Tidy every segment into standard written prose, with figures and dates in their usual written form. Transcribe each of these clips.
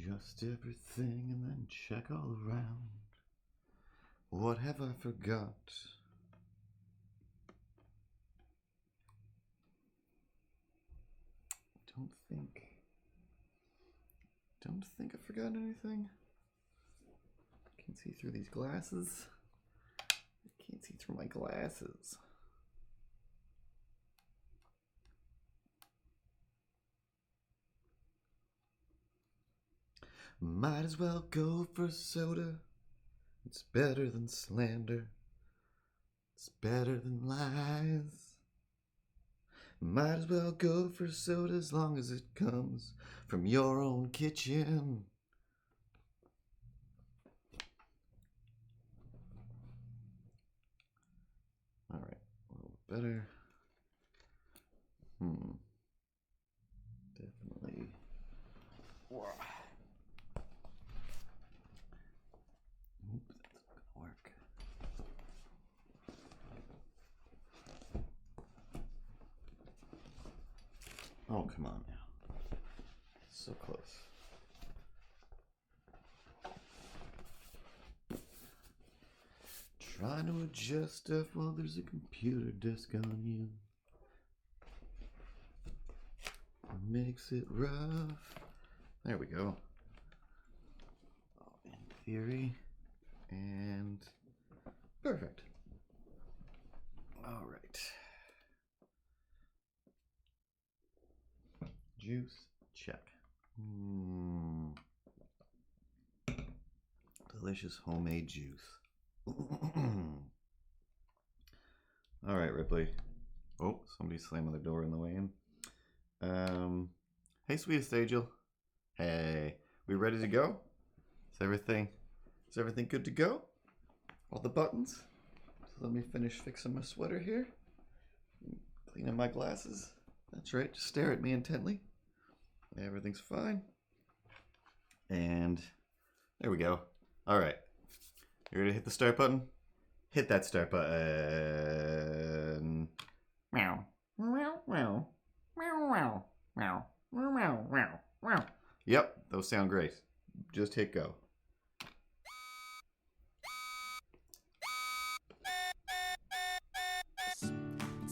Adjust everything and then check all around. What have I forgot? Don't think I forgot anything. Can't see through these glasses. I can't see through my glasses. Might as well go for soda. It's better than slander. It's better than lies. Might as well go for soda as long as it comes from your own kitchen. All right, a little better. Definitely. Oops, that's not gonna work. Oh, come on now. So close. Trying to adjust stuff while there's a computer desk on you. Makes it rough. There we go. In theory. And perfect. All right. Juice, check. Delicious homemade juice. All right, Ripley. Oh, somebody's slamming the door on the way in. Hey, sweetest Angel. Hey, we ready to go? Is everything good to go? All the buttons? So let me finish fixing my sweater here. Cleaning my glasses. That's right, just stare at me intently. Everything's fine. And there we go. All right. You ready to hit the start button? Hit that start button. Meow. Meow, meow. Meow, meow. Meow. Meow, meow, meow. Yep, those sound great. Just hit go.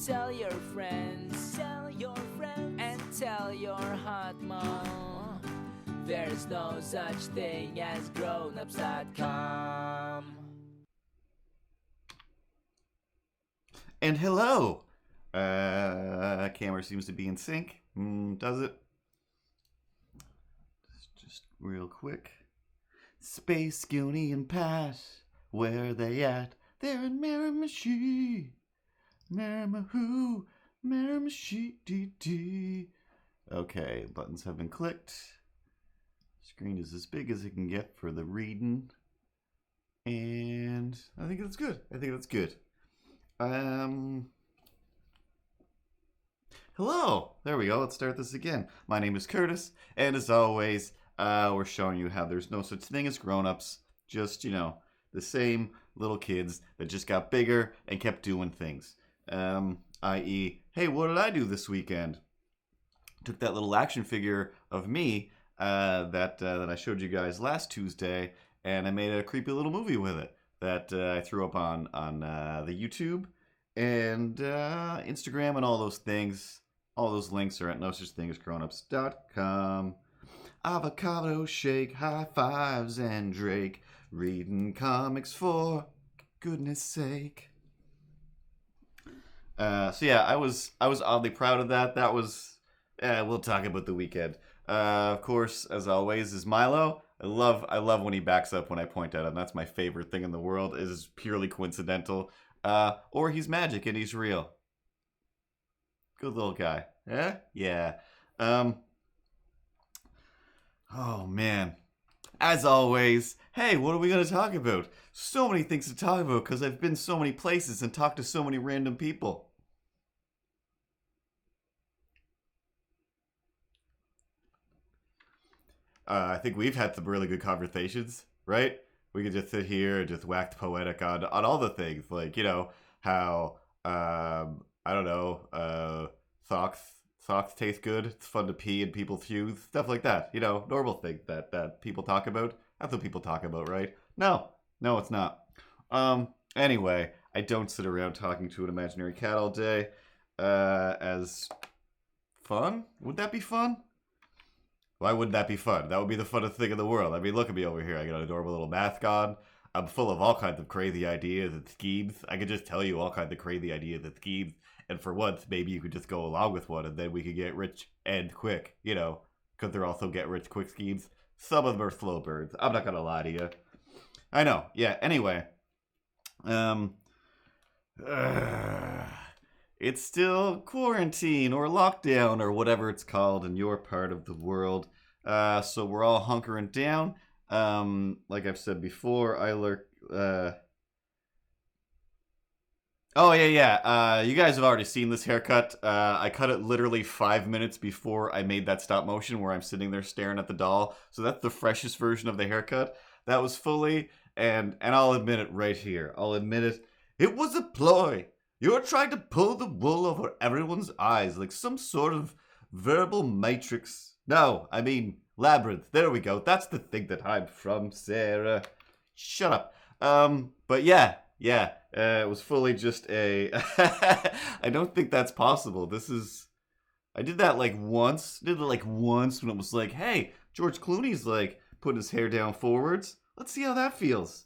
Tell your friends, and tell your hot mom. There's no such thing as grownups.com. And hello! Camera seems to be in sync. Does it? Just real quick. Space Goonie and Pat, where are they at? They're in Miramichi. Miramahu, Miramichi. Okay, buttons have been clicked. Screen is as big as it can get for the reading. And I think that's good. Hello! There we go. Let's start this again. My name is Curtis, and as always, we're showing you how there's no such thing as grown-ups. Just, the same little kids that just got bigger and kept doing things. I.e., hey, what did I do this weekend? Took that little action figure of me that I showed you guys last Tuesday, and I made a creepy little movie with it that I threw up on the YouTube and Instagram and all those things. All those links are at nosuchthingasgrownups.com. Avocado shake, high fives, and Drake reading comics for goodness sake. So yeah, I was oddly proud of that. That was we'll talk about the weekend. Of course, as always, is Milo. I love when he backs up when I point at him. That's my favorite thing in the world. It is purely coincidental. Or he's magic and he's real. Good little guy. Yeah. Oh man. As always, hey, what are we going to talk about? So many things to talk about because I've been so many places and talked to so many random people. I think we've had some really good conversations, right? We could just sit here and just wax poetic on all the things, like, how, I don't know, Socks taste good. It's fun to pee in people's shoes. Stuff like that. You know, normal thing that people talk about. That's what people talk about, right? No, no, it's not. Anyway, I don't sit around talking to an imaginary cat all day. As fun? Would that be fun? Why wouldn't that be fun? That would be the funnest thing in the world. I mean, look at me over here. I got an adorable little mascot. I'm full of all kinds of crazy ideas and schemes. I could just tell you all kinds of crazy ideas and schemes. And for once, maybe you could just go along with one and then we could get rich and quick, you know, because they're also get rich quick schemes. Some of them are slow burns. I'm not going to lie to you. I know. Yeah, anyway. It's still quarantine or lockdown or whatever it's called in your part of the world. So we're all hunkering down. Like I've said before, I lurk. Oh yeah. You guys have already seen this haircut. I cut it literally 5 minutes before I made that stop motion where I'm sitting there staring at the doll. So that's the freshest version of the haircut. That was fully, and I'll admit it right here. I'll admit it. It was a ploy. You're trying to pull the wool over everyone's eyes like some sort of verbal matrix. No, I mean labyrinth. There we go. That's the thing that I'm from, Sarah. Shut up. But yeah. It was fully just a. I don't think that's possible. I did that like once. Did it like once when it was like, hey, George Clooney's like putting his hair down forwards. Let's see how that feels.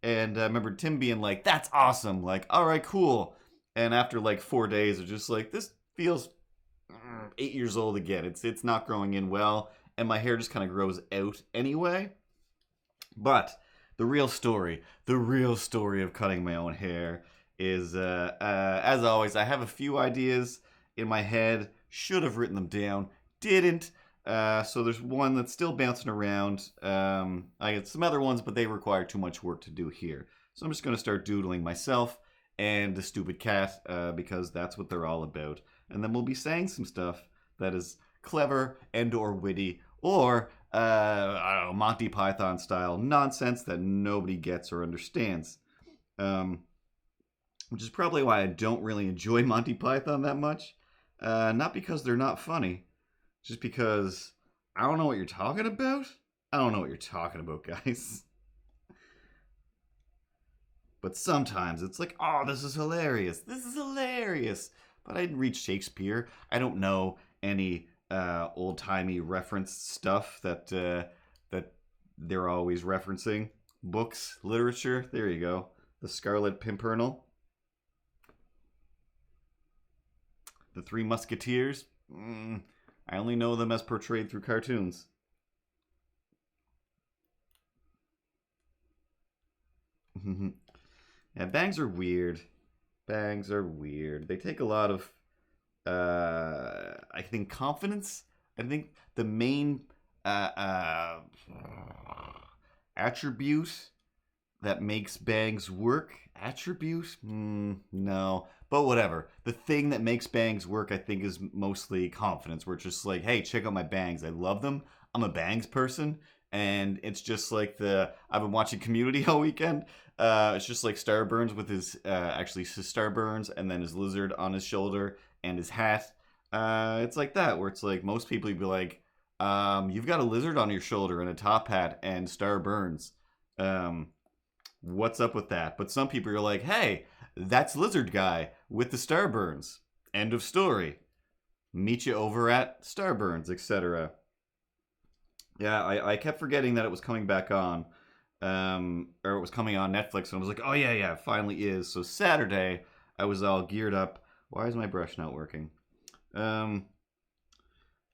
And I remember Tim being like, that's awesome. Like, all right, cool. And after like 4 days, it's just like, this feels 8 years old again. It's not growing in well. And my hair just kind of grows out anyway. But the real story of cutting my own hair is, as always, I have a few ideas in my head. Should have written them down. Didn't. So there's one that's still bouncing around. I got some other ones, but they require too much work to do here. So I'm just going to start doodling myself and the stupid cat, because that's what they're all about. And then we'll be saying some stuff that is clever and or witty or, I don't know, Monty Python style nonsense that nobody gets or understands. Which is probably why I don't really enjoy Monty Python that much. Not because they're not funny, just because I don't know what you're talking about. I don't know what you're talking about, guys. But sometimes it's like, oh, this is hilarious. This is hilarious. But I didn't read Shakespeare. I don't know any old-timey reference stuff that they're always referencing. Books, literature, there you go. The Scarlet Pimpernel. The Three Musketeers. I only know them as portrayed through cartoons. Yeah, bangs are weird. Bangs are weird. They take a lot of, I think, confidence. I think the main attribute that makes bangs work. Attribute? No. But whatever. The thing that makes bangs work, I think, is mostly confidence. Where it's just like, hey, check out my bangs. I love them. I'm a bangs person. And it's just like I've been watching Community all weekend. It's just like Starburns with his Starburns and then his lizard on his shoulder and his hat. It's like that, where it's like most people you'd be like, you've got a lizard on your shoulder and a top hat and Starburns. What's up with that? But some people are like, hey, that's Lizard Guy with the Starburns. End of story. Meet you over at Starburns, etc. Yeah, I kept forgetting that it was coming back on. Or it was coming on Netflix, and I was like, oh yeah, it finally is. So Saturday, I was all geared up. Why is my brush not working? I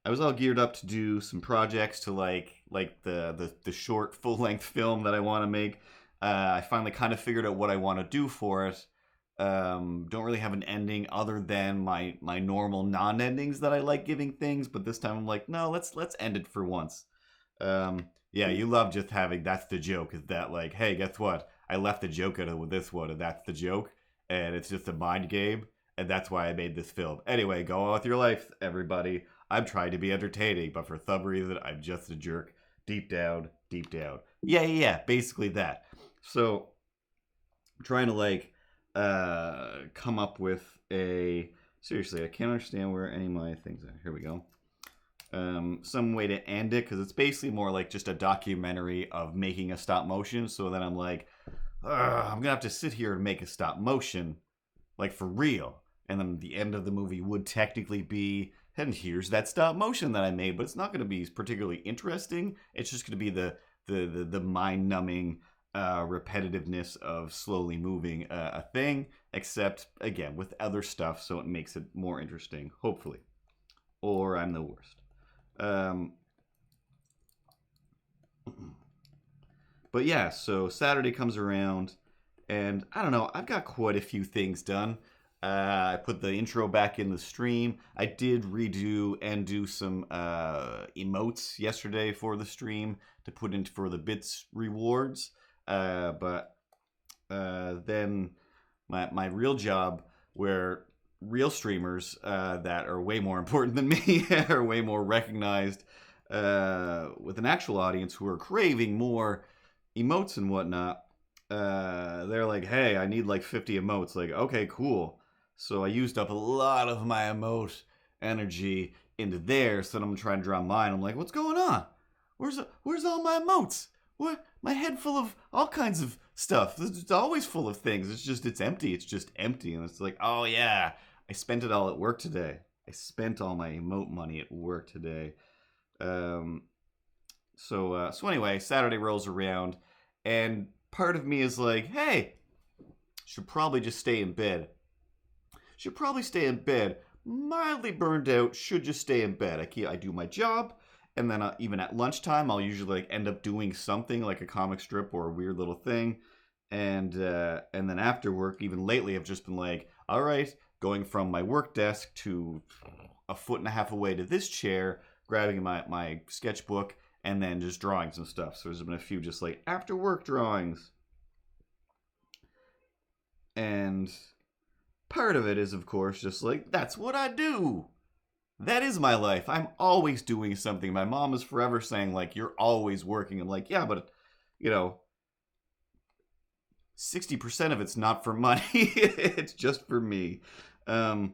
was all geared up to do some projects to like the short full-length film that I want to make. I finally kind of figured out what I want to do for it. Don't really have an ending other than my normal non-endings that I like giving things, but this time I'm like, no, let's end it for once. Yeah, you love just having that's the joke, is that like, hey, guess what? I left the joke out of this one, and that's the joke, and it's just a mind game, and that's why I made this film. Anyway, go on with your life, everybody. I'm trying to be entertaining, but for some reason, I'm just a jerk. Deep down. Yeah, basically that. So, I'm trying to like come up with a Seriously, I can't understand where any of my things are. Here we go. Some way to end it, because it's basically more like just a documentary of making a stop motion. So then I'm like, I'm gonna have to sit here and make a stop motion, like for real. And then the end of the movie would technically be, and here's that stop motion that I made, but it's not gonna be particularly interesting. It's just gonna be the mind numbing repetitiveness of slowly moving a thing, except again with other stuff, so it makes it more interesting, hopefully. Or I'm the worst. But yeah, so Saturday comes around, and I don't know, I've got quite a few things done. I put the intro back in the stream. I did redo and do some emotes yesterday for the stream to put in for the bits rewards. But then my real job, where real streamers that are way more important than me, are way more recognized with an actual audience who are craving more emotes and whatnot. They're like, hey, I need like 50 emotes. Like, okay, cool. So I used up a lot of my emote energy into there, so then I'm trying to draw mine. I'm like, what's going on? Where's all my emotes? What? My head full of all kinds of stuff. It's always full of things. It's empty. It's just empty. And it's like, oh yeah, I spent it all at work today. I spent all my emote money at work today. So anyway, Saturday rolls around, and part of me is like, hey, should probably just stay in bed. Should probably stay in bed. Mildly burned out. Should just stay in bed. I do my job. And then even at lunchtime, I'll usually like end up doing something like a comic strip or a weird little thing. And then after work, even lately, I've just been like, all right, going from my work desk to a foot and a half away to this chair, grabbing my sketchbook, and then just drawing some stuff. So there's been a few just like after work drawings. And part of it is, of course, just like, that's what I do. That is my life. I'm always doing something. My mom is forever saying, like, you're always working. I'm like, yeah, but, 60% of it's not for money. It's just for me. But,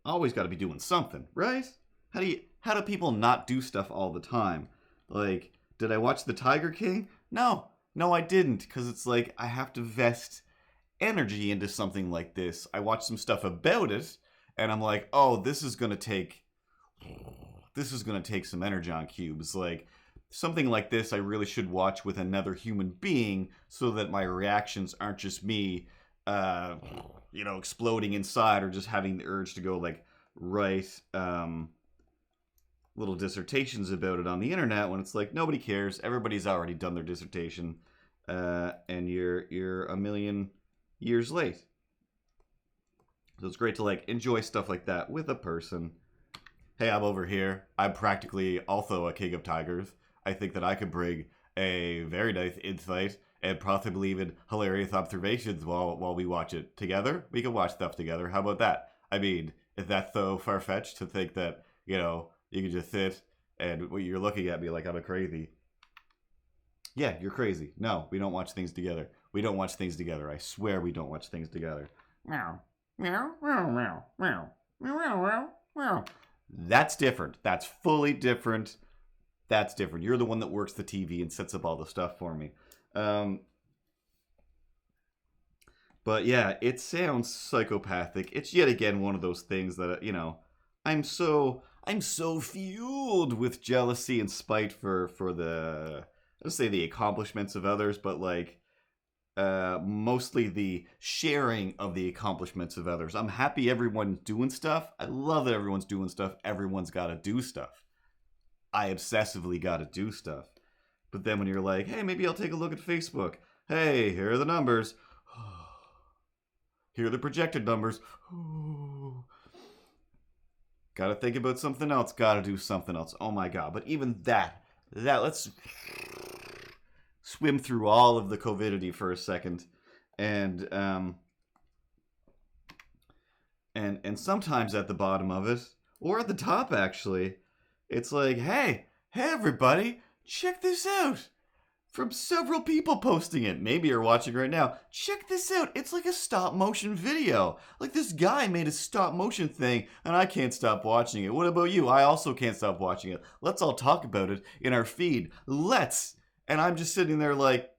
always got to be doing something, right? How do people not do stuff all the time? Like, did I watch The Tiger King? No, I didn't, because it's like I have to vest energy into something like this. I watched some stuff about it, and I'm like, oh, this is gonna take some energon cubes. Like, something like this I really should watch with another human being, so that my reactions aren't just me exploding inside, or just having the urge to go like write little dissertations about it on the internet, when it's like nobody cares. Everybody's already done their dissertation, and you're a million years late. So it's great to like enjoy stuff like that with a person. Hey, I'm over here. I'm practically also a king of tigers. I think that I could bring a very nice insight and possibly even hilarious observations while we watch it together. We can watch stuff together. How about that? I mean, is that so far-fetched to think that, you can just sit and you're looking at me like I'm a crazy? Yeah, you're crazy. No, we don't watch things together. We don't watch things together. I swear we don't watch things together. Meow. Meow, meow, meow, meow, meow, meow, meow. That's different. That's fully different. That's different. You're the one that works the TV and sets up all the stuff for me. But yeah, it sounds psychopathic. It's yet again one of those things that, I'm so fueled with jealousy and spite for the, let's say, the accomplishments of others, but like mostly the sharing of the accomplishments of others. I'm happy everyone's doing stuff. I love that everyone's doing stuff. Everyone's got to do stuff. I obsessively got to do stuff. But then when you're like, hey, maybe I'll take a look at Facebook. Hey, here are the numbers. Here are the projected numbers. Gotta think about something else. Gotta do something else. Oh my god. But even that, let's swim through all of the COVIDity for a second. And sometimes at the bottom of it, or at the top actually, it's like, hey everybody, check this out. from several people posting it. Maybe you're watching right now. Check this out. It's like a stop motion video. Like this guy made a stop motion thing and I can't stop watching it. What about you? I also can't stop watching it. Let's all talk about it in our feed. Let's. And I'm just sitting there like,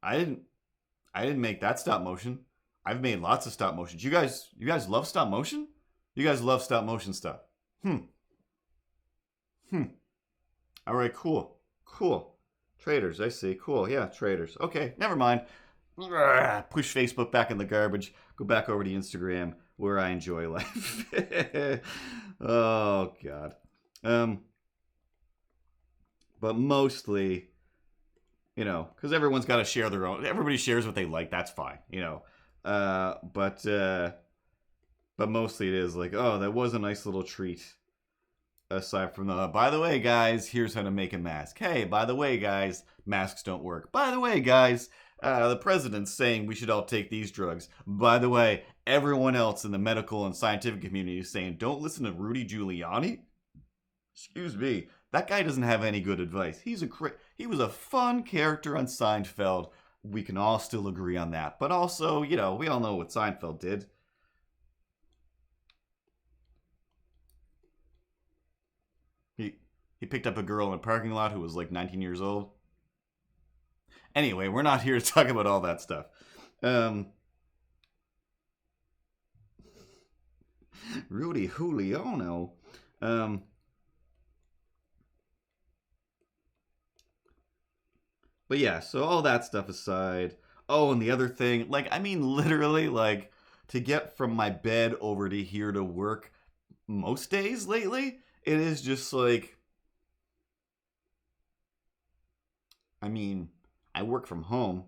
I didn't make that stop motion. I've made lots of stop motions. You guys love stop motion? You guys love stop motion stuff. All right, cool. Traders, I see. Cool, yeah, traders. Okay, never mind. Push Facebook back in the garbage. Go back over to Instagram where I enjoy life. Oh, God. But mostly, you know, because everyone's got to share their own. Everybody shares what they like. That's fine, you know. But mostly it is like, oh, that was a nice little treat. Aside from the, by the way, guys, here's how to make a mask. Hey, by the way, guys, masks don't work. By the way, guys, the president's saying we should all take these drugs. By the way, everyone else in the medical and scientific community is saying don't listen to Rudy Giuliani. Excuse me, that guy doesn't have any good advice. He was a fun character on Seinfeld. We can all still agree on that. But also, you know, we all know what Seinfeld did. He picked up a girl in a parking lot who was like 19 years old. Anyway, we're not here to talk about all that stuff. Rudy Giuliani. But yeah, so all that stuff aside. Oh, and the other thing, like, I mean, literally, like, to get from my bed over to here to work most days lately, it is just like, I mean, I work from home.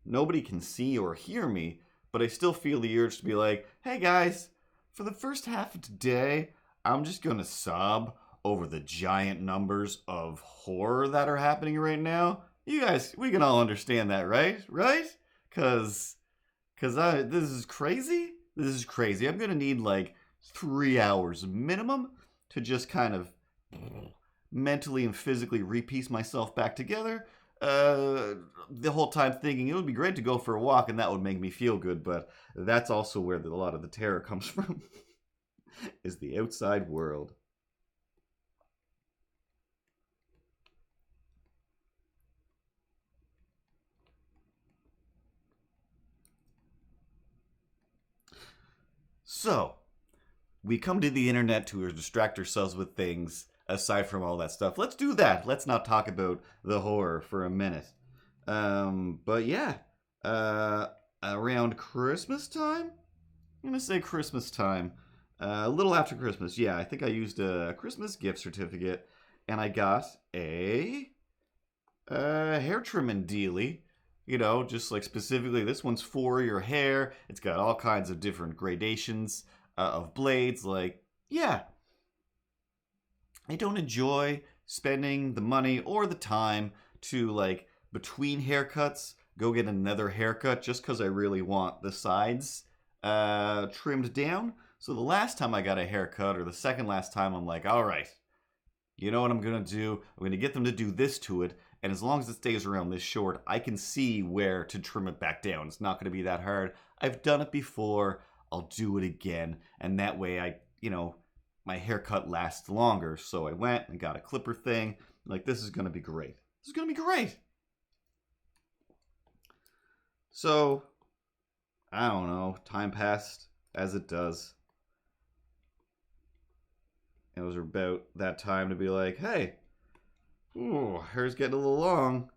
Nobody can see or hear me, but I still feel the urge to be like, hey guys, for the first half of today, I'm just going to sob over the giant numbers of horror that are happening right now. You guys, we can all understand that, right? Right? Because this is crazy. This is crazy. I'm going to need like 3 hours minimum to just kind of mentally and physically repiece myself back together. The whole time thinking it would be great to go for a walk and that would make me feel good, but that's also where a lot of the terror comes from, is the outside world. So, we come to the internet to distract ourselves with things aside from all that stuff. Let's do that. Let's not talk about the horror for a minute. But yeah, around Christmas time? I'm gonna say Christmas time. A little after Christmas. Yeah, I think I used a Christmas gift certificate and I got a hair trimming dealie. You know, just like specifically, this one's for your hair. It's got all kinds of different gradations of blades. Like, yeah, I don't enjoy spending the money or the time to, like, between haircuts, go get another haircut just because I really want the sides trimmed down. So the last time I got a haircut, or the second last time, I'm like, all right, you know what I'm going to do? I'm going to get them to do this to it. And as long as it stays around this short, I can see where to trim it back down. It's not going to be that hard. I've done it before. I'll do it again. And that way my haircut lasts longer. So I went and got a clipper thing. Like, this is going to be great. This is going to be great. So, I don't know. Time passed as it does. It was about that time to be like, hey, ooh, hair's getting a little long.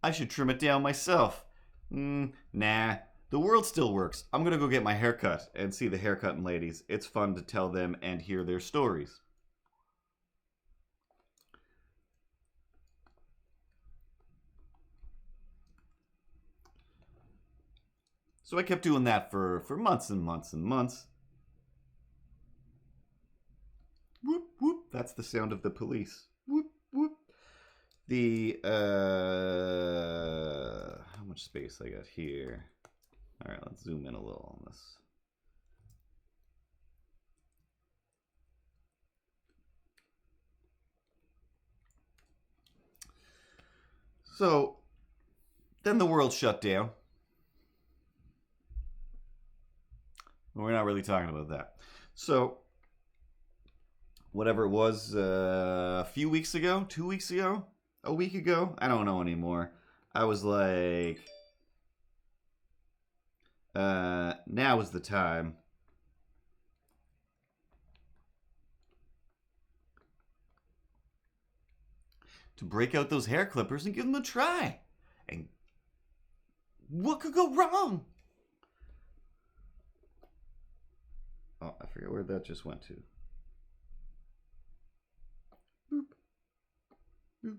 I should trim it down myself. Nah, the world still works. I'm gonna go get my haircut and see the haircutting ladies. It's fun to tell them and hear their stories. So I kept doing that for months and months and months. Whoop, whoop. That's the sound of the police. Whoop, whoop. How much space I got here? All right, let's zoom in a little on this. So then the world shut down. We're not really talking about that. So whatever it was, a few weeks ago, 2 weeks ago, a week ago, I don't know anymore. I was like, now is the time to break out those hair clippers and give them a try. And what could go wrong? Oh, I forget where that just went to. Boop. Boop.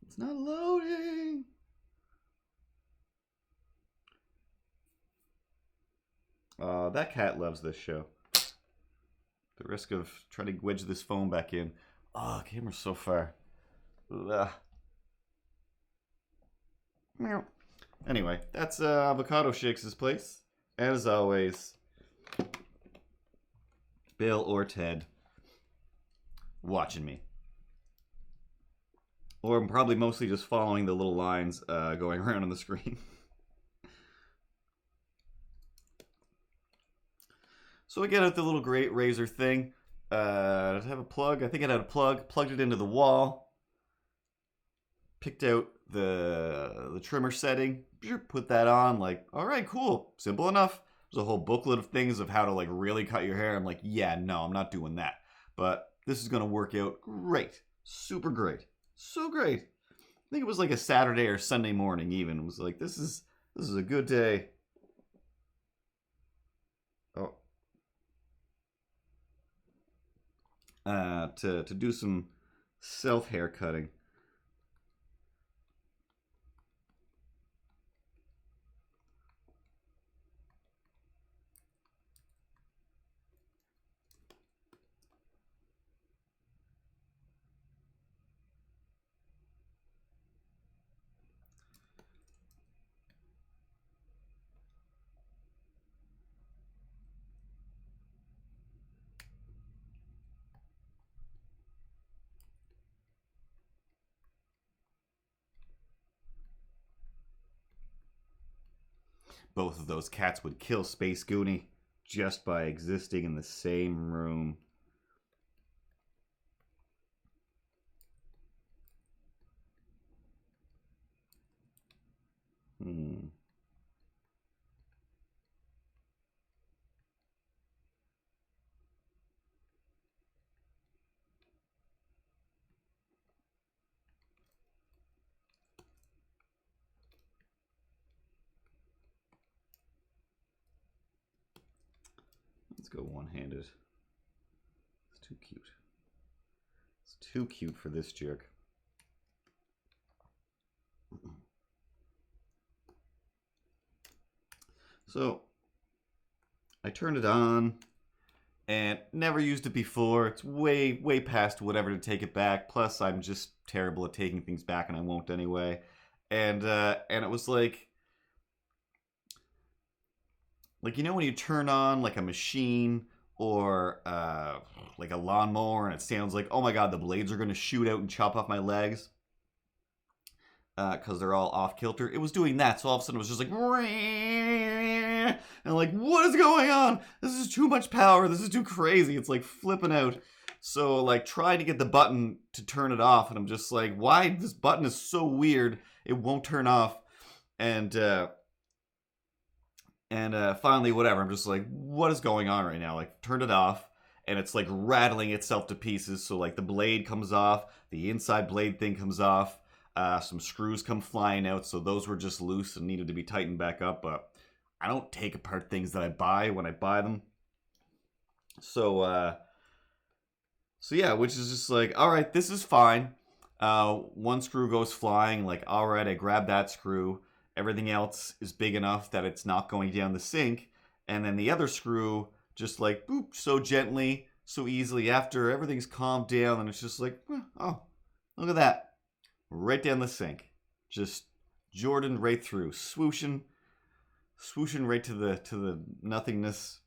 It's not loading. That cat loves this show. The risk of trying to wedge this phone back in. Oh, camera's so far. Ugh. Meow. Anyway, that's Avocado Shakes' place. And as always, Bill or Ted watching me. Or I'm probably mostly just following the little lines going around on the screen. So I get out the little great razor thing. Does it have a plug? I think it had a plug. Plugged it into the wall. Picked out the trimmer setting. Put that on. Like, all right, cool. Simple enough. There's a whole booklet of things of how to like really cut your hair. I'm like, yeah, no, I'm not doing that. But this is going to work out great. Super great. So great. I think it was like a Saturday or Sunday morning even. It was like, this is a good day. Oh. To do some self hair cutting. Both of those cats would kill Space Goonie just by existing in the same room. Let's go one-handed. It's too cute. It's too cute for this jerk. So, I turned it on and never used it before. It's way past whatever to take it back. Plus, I'm just terrible at taking things back and I won't anyway. And it was like you know when you turn on like a machine or like a lawnmower and it sounds like, oh my god, the blades are going to shoot out and chop off my legs because they're all off kilter. It was doing that, so all of a sudden it was just like, and I'm like, what is going on? This is too much power. This is too crazy. It's like flipping out. So like trying to get the button to turn it off, and I'm just like, why this button is so weird? It won't turn off. And finally, whatever, I'm just like, what is going on right now? Like, turned it off, and it's like rattling itself to pieces. So like the blade comes off, the inside blade thing comes off, some screws come flying out. So those were just loose and needed to be tightened back up. But I don't take apart things that I buy when I buy them. So yeah, which is just like, all right, this is fine. One screw goes flying. Like, all right, I grab that screw. Everything else is big enough that it's not going down the sink. And then the other screw just like, boop, so gently, so easily after everything's calmed down. And it's just like, oh, look at that. Right down the sink. Just Jordan right through. Swooshing right to the nothingness.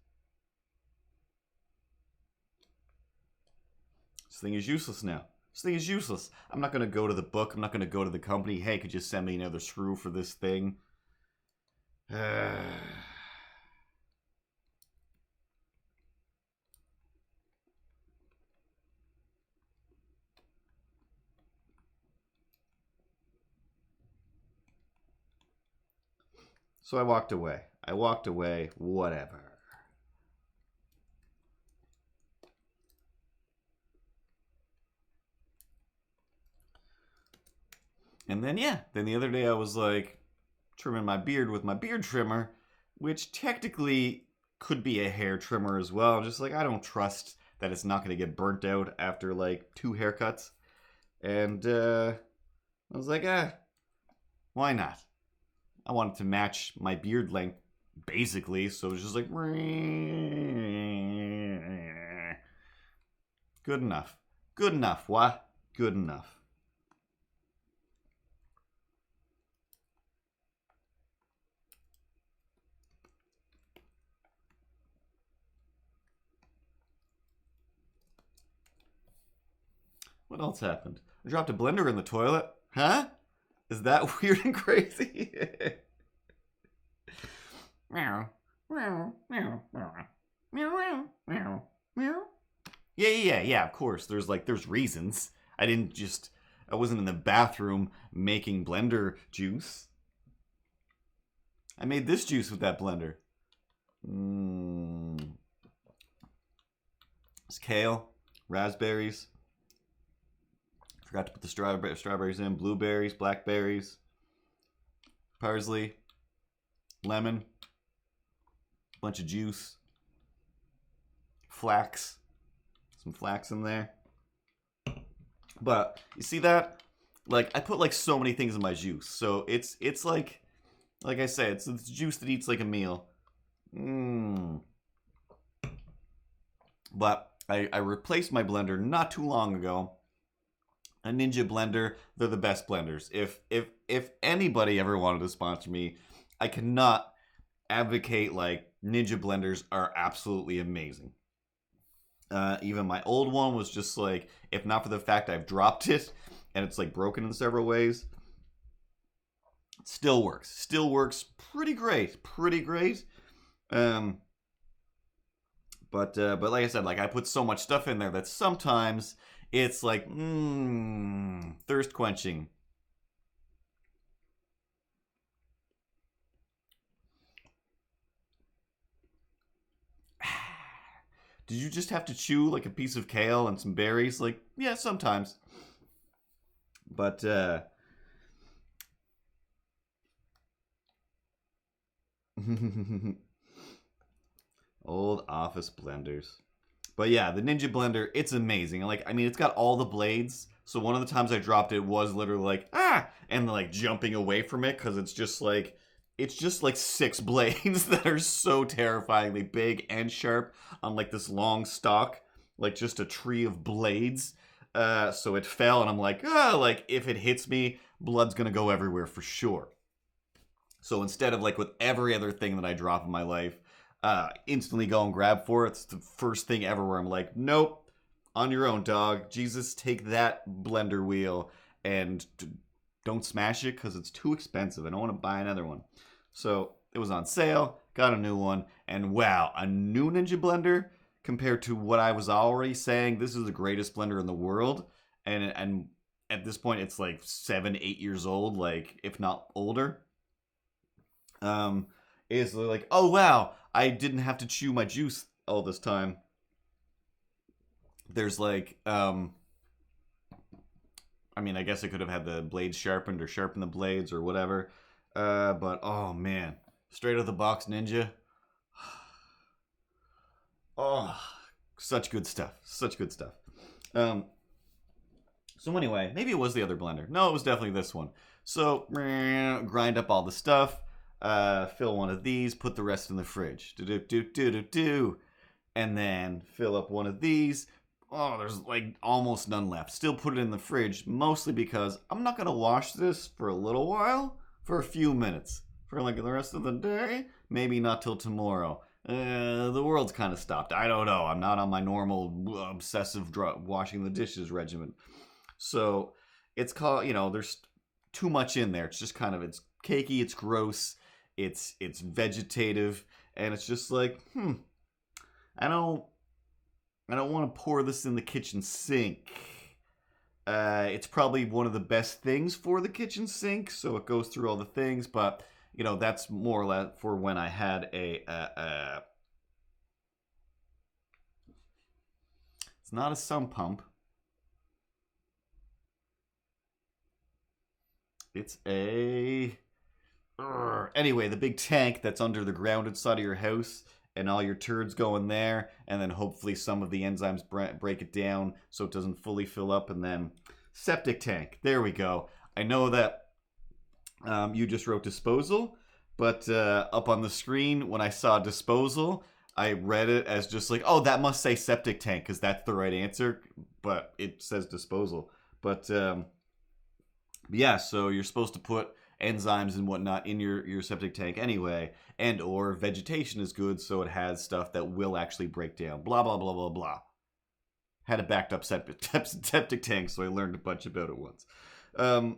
This thing is useless now. This thing is useless. I'm not going to go to the book. I'm not going to go to the company. Hey, could you send me another screw for this thing? So I walked away. Whatever. And then, then the other day I was like trimming my beard with my beard trimmer, which technically could be a hair trimmer as well. I'm just like, I don't trust that it's not going to get burnt out after like 2 haircuts. And I was like, why not? I wanted to match my beard length, basically, so it was just like, good enough. Good enough, what? Good enough. What else happened? I dropped a blender in the toilet. Huh? Is that weird and crazy? Meow. Meow. Meow. Meow. Meow. Meow. Meow. Yeah, of course. There's reasons. I wasn't in the bathroom making blender juice. I made this juice with that blender. It's kale, raspberries. Forgot to put the strawberries in. Blueberries, blackberries, parsley, lemon, bunch of juice, flax, some flax in there. But you see that? Like, I put like so many things in my juice, so it's like I say, it's juice that eats like a meal. But I replaced my blender not too long ago. A Ninja blender. They're the best blenders. If anybody ever wanted to sponsor me, I cannot advocate like Ninja blenders are absolutely amazing. Even my old one was just like, if not for the fact I've dropped it and it's like broken in several ways, it still works. Still works pretty great. But like I said, like I put so much stuff in there that sometimes it's like, thirst quenching. Did you just have to chew like a piece of kale and some berries? Like, yeah, sometimes. But, old office blenders. But yeah, the Ninja blender, it's amazing. Like, I mean, it's got all the blades. So one of the times I dropped it was literally like, and like jumping away from it because it's just like 6 blades that are so terrifyingly big and sharp on like this long stalk, like just a tree of blades. So it fell and I'm like, like if it hits me, blood's gonna go everywhere for sure. So instead of like with every other thing that I drop in my life, instantly go and grab for it. It's the first thing ever where I'm like, nope, on your own, dog. Jesus, take that blender wheel and don't smash it because it's too expensive. I don't want to buy another one. So it was on sale, got a new one, and wow, a new Ninja blender compared to what I was already saying, this is the greatest blender in the world. And at this point, it's like 7-8 years old, like if not older. Is like, oh wow, I didn't have to chew my juice all this time. There's like, I mean, I guess I could have had the blades sharpened or sharpened the blades or whatever. But oh man, straight out of the box Ninja. Oh, such good stuff. So anyway, maybe it was the other blender. No, it was definitely this one. So grind up all the stuff. Fill one of these, put the rest in the fridge. And then fill up one of these. Oh, there's like almost none left. Still put it in the fridge, mostly because I'm not going to wash this for a little while, for a few minutes. For like the rest of the day, maybe not till tomorrow. The world's kind of stopped. I don't know. I'm not on my normal obsessive washing the dishes regimen. So it's called, there's too much in there. It's just kind of, it's cakey, it's gross, it's vegetative, and it's just like, I don't want to pour this in the kitchen sink. It's probably one of the best things for the kitchen sink, so it goes through all the things, but that's more or less for when I had it's not a sump pump. It's anyway, the big tank that's under the ground inside of your house, and all your turds go in there, and then hopefully some of the enzymes break it down so it doesn't fully fill up, and then septic tank. There we go. I know that you just wrote disposal, but up on the screen when I saw disposal, I read it as just like, oh, that must say septic tank because that's the right answer, but it says disposal. But yeah, so you're supposed to put enzymes and whatnot in your septic tank anyway, and or vegetation is good so it has stuff that will actually break down. Blah, blah, blah, blah, blah. Had a backed up septic tank, so I learned a bunch about it once. But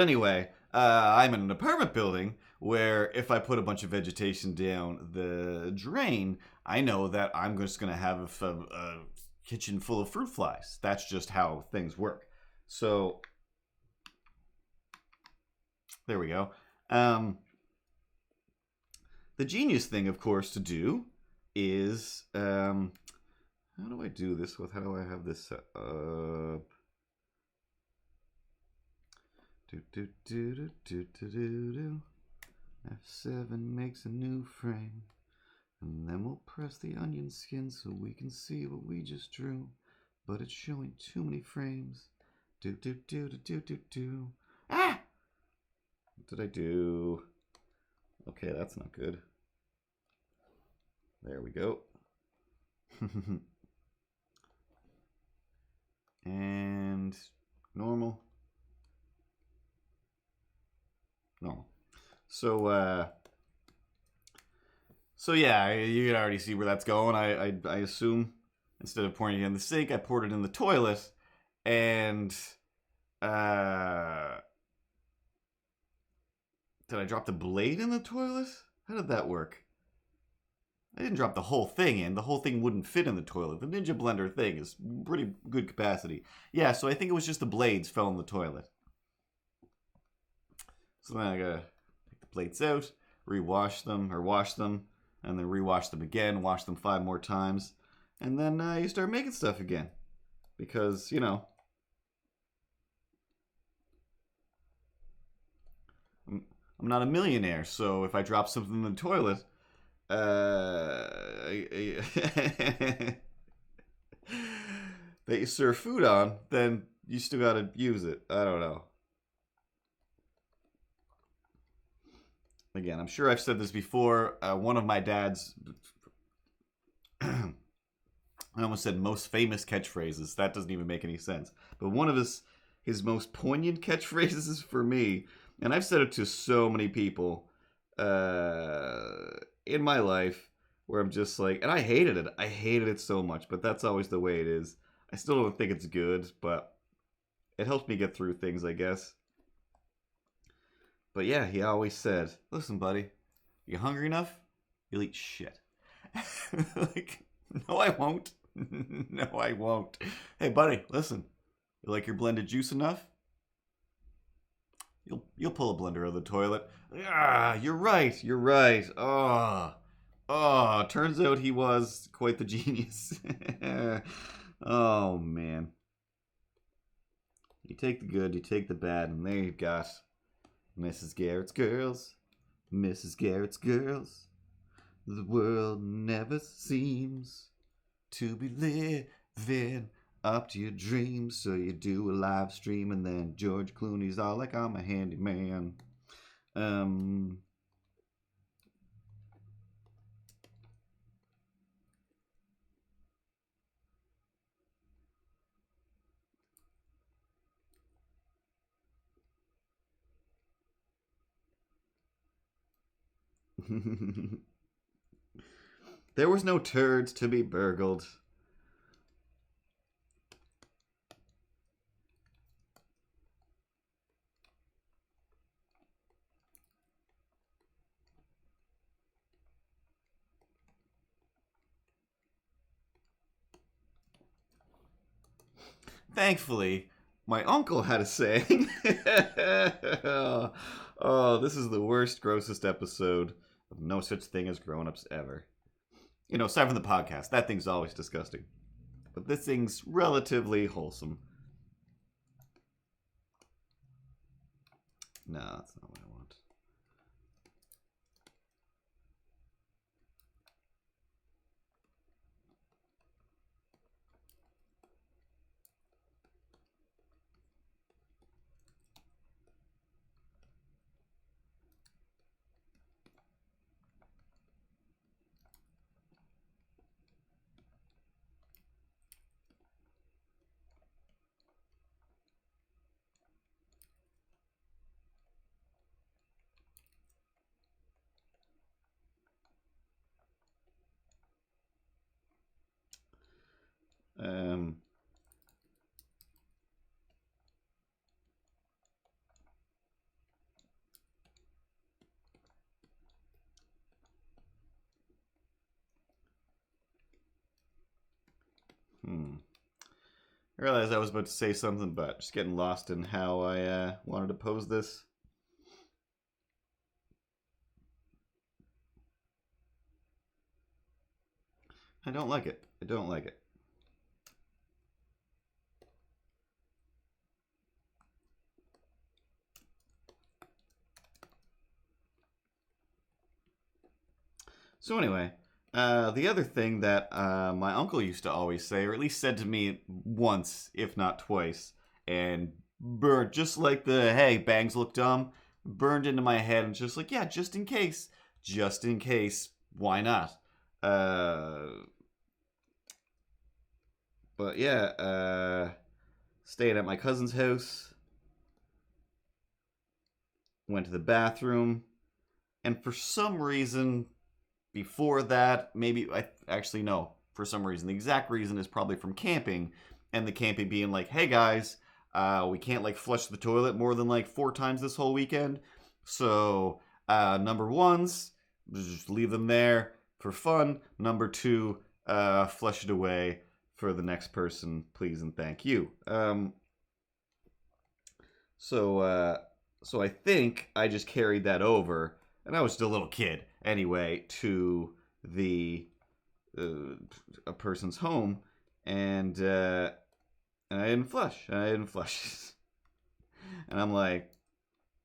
anyway, I'm in an apartment building where if I put a bunch of vegetation down the drain, I know that I'm just going to have a kitchen full of fruit flies. That's just how things work. So, there we go. The genius thing, of course, to do is, how do I do this with, how do I have this set up? F7 makes a new frame, and then we'll press the onion skin so we can see what we just drew, but it's showing too many frames. Ah! What did I do? Okay, that's not good. There we go. And normal. Normal. So yeah, you can already see where that's going. I assume instead of pouring it in the sink, I poured it in the toilet, and did I drop the blade in the toilet? How did that work? I didn't drop the whole thing in. The whole thing wouldn't fit in the toilet. The Ninja Blender thing is pretty good capacity. Yeah, so I think it was just the blades fell in the toilet. So then I gotta take the plates out, wash them, and then rewash them again, wash them 5 more times, and then you start making stuff again. Because, I'm not a millionaire, so if I drop something in the toilet, that you serve food on, then you still gotta use it. I don't know. Again, I'm sure I've said this before. One of my dad's, I almost said most famous catchphrases. That doesn't even make any sense. But one of his most poignant catchphrases for me, and I've said it to so many people in my life, where I'm just like, and I hated it. I hated it so much, but that's always the way it is. I still don't think it's good, but it helps me get through things, I guess. But yeah, he always said, listen, buddy, you hungry enough? You'll eat shit. Like, no, I won't. No, I won't. Hey, buddy, listen. You like your blended juice enough? You'll pull a blender out of the toilet. Ah, you're right. Oh, turns out he was quite the genius. Oh, man. You take the good, you take the bad, and there you've got Mrs. Garrett's Girls. Mrs. Garrett's Girls. The world never seems to be living up to your dreams, so you do a live stream, and then George Clooney's all like, I'm a handyman. There was no turds to be burgled. thankfully, my uncle had a saying. Oh, this is the worst, grossest episode of No Such Thing as Grown-Ups ever. You know, aside from the podcast, that thing's always disgusting. But this thing's relatively wholesome. No, that's not what I want. Um, I realized I was about to say something, but just getting lost in how I wanted to pose this. I don't like it. I don't like it. So anyway, the other thing that my uncle used to always say, or at least said to me once, if not twice, and burned just like the hey bangs look dumb, burned into my head, and just like yeah, just in case, why not? Uh, but yeah, stayed at my cousin's house, went to the bathroom, and for some reason before that, maybe I actually no. For some reason, the exact reason is probably from camping, and the camping being like, "Hey guys, we can't like flush the toilet more than like 4 times this whole weekend. So number ones, just leave them there for fun. Number two, flush it away for the next person, please and thank you." So I think I just carried that over, and I was still a little kid anyway, to the a person's home, and I didn't flush. And I'm like,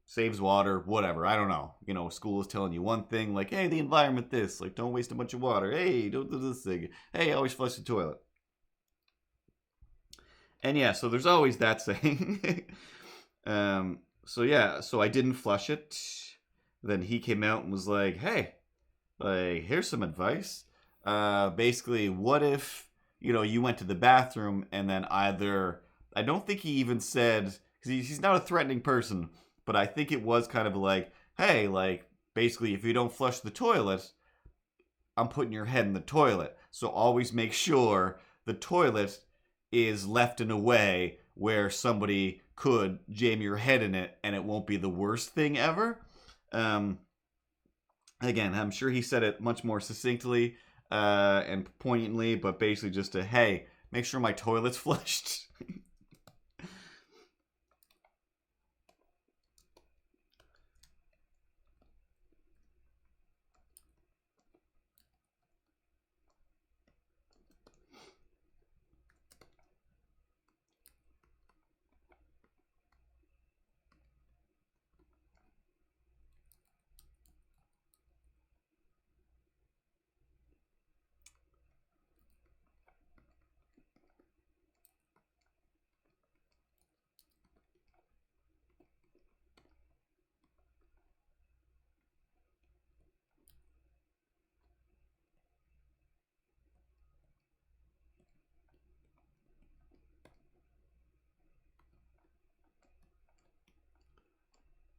saves water, whatever. I don't know. You know, school is telling you one thing, like, hey, the environment, this, like, don't waste a bunch of water. Hey, don't do this thing. Hey, always flush the toilet. And yeah, so there's always that saying. So yeah, so I didn't flush it. Then he came out and was like, "Hey, like here's some advice. Basically, what if you went to the bathroom and then either I don't think he even said because he's not a threatening person, but I think it was kind of like, hey, like basically, if you don't flush the toilet, I'm putting your head in the toilet. So always make sure the toilet is left in a way where somebody could jam your head in it and it won't be the worst thing ever." Um, Again, I'm sure he said it much more succinctly and poignantly, but basically just a hey, make sure my toilet's flushed.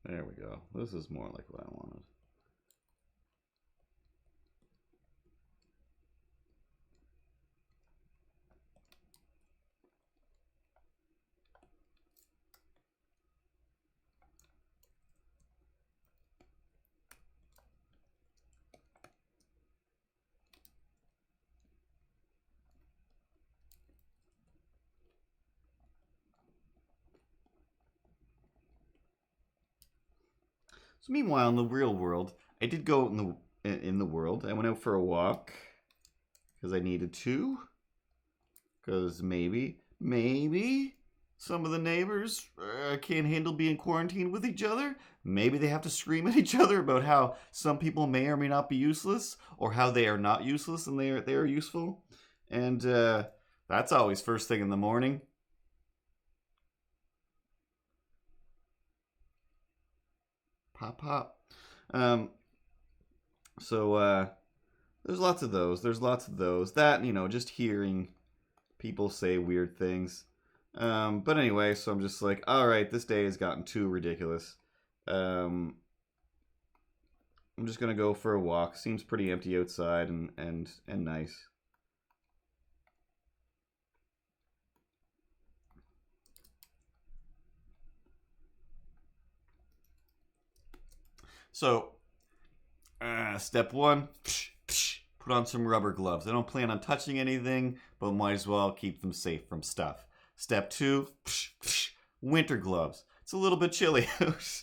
There we go. This is more like what I wanted. So meanwhile, in the real world, I did go in the world. I went out for a walk because I needed to. Because maybe some of the neighbors can't handle being quarantined with each other. Maybe they have to scream at each other about how some people may or may not be useless, or how they are not useless and they are useful. And that's always first thing in the morning. Pop, pop. So there's lots of those. That, just hearing people say weird things. But anyway, so I'm just like, all right, this day has gotten too ridiculous. I'm just gonna go for a walk. Seems pretty empty outside and nice. So, step one, put on some rubber gloves. I don't plan on touching anything, but might as well keep them safe from stuff. Step two, winter gloves. It's a little bit chilly out.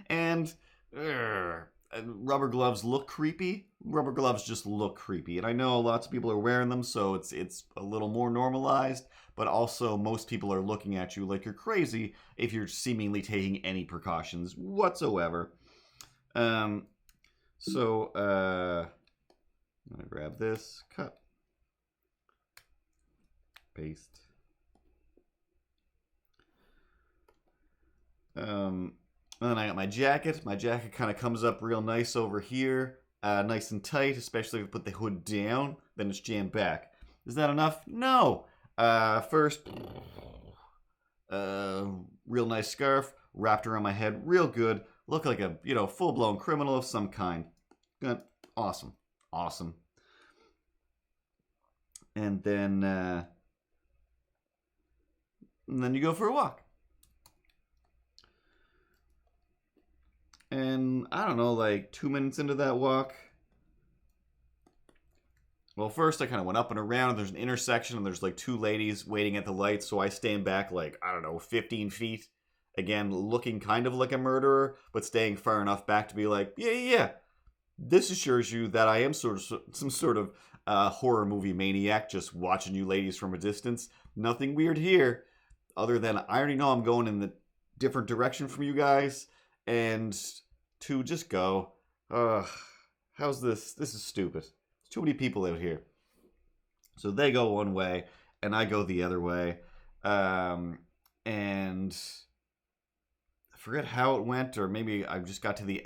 And rubber gloves look creepy. Rubber gloves just look creepy. And I know lots of people are wearing them, so it's a little more normalized. But also, most people are looking at you like you're crazy if you're seemingly taking any precautions whatsoever. So, I'm going to grab this, cut, paste. And then I got my jacket. My jacket kind of comes up real nice over here, nice and tight, especially if I put the hood down, then it's jammed back. Is that enough? No. First, real nice scarf wrapped around my head, real good. Look like a, full-blown criminal of some kind. Good. Awesome. And then you go for a walk. And I don't know, like 2 minutes into that walk. Well, first I kind of went up and around. There's an intersection and there's like two ladies waiting at the lights. So I stand back like, 15 feet. Again, looking kind of like a murderer, but staying far enough back to be like, yeah. This assures you that I am some sort of horror movie maniac, just watching you ladies from a distance. Nothing weird here, other than I already know I'm going in the different direction from you guys, and to just go. How's this? This is stupid. There's too many people out here. So they go one way, and I go the other way, and I forget how it went, or maybe I just got to the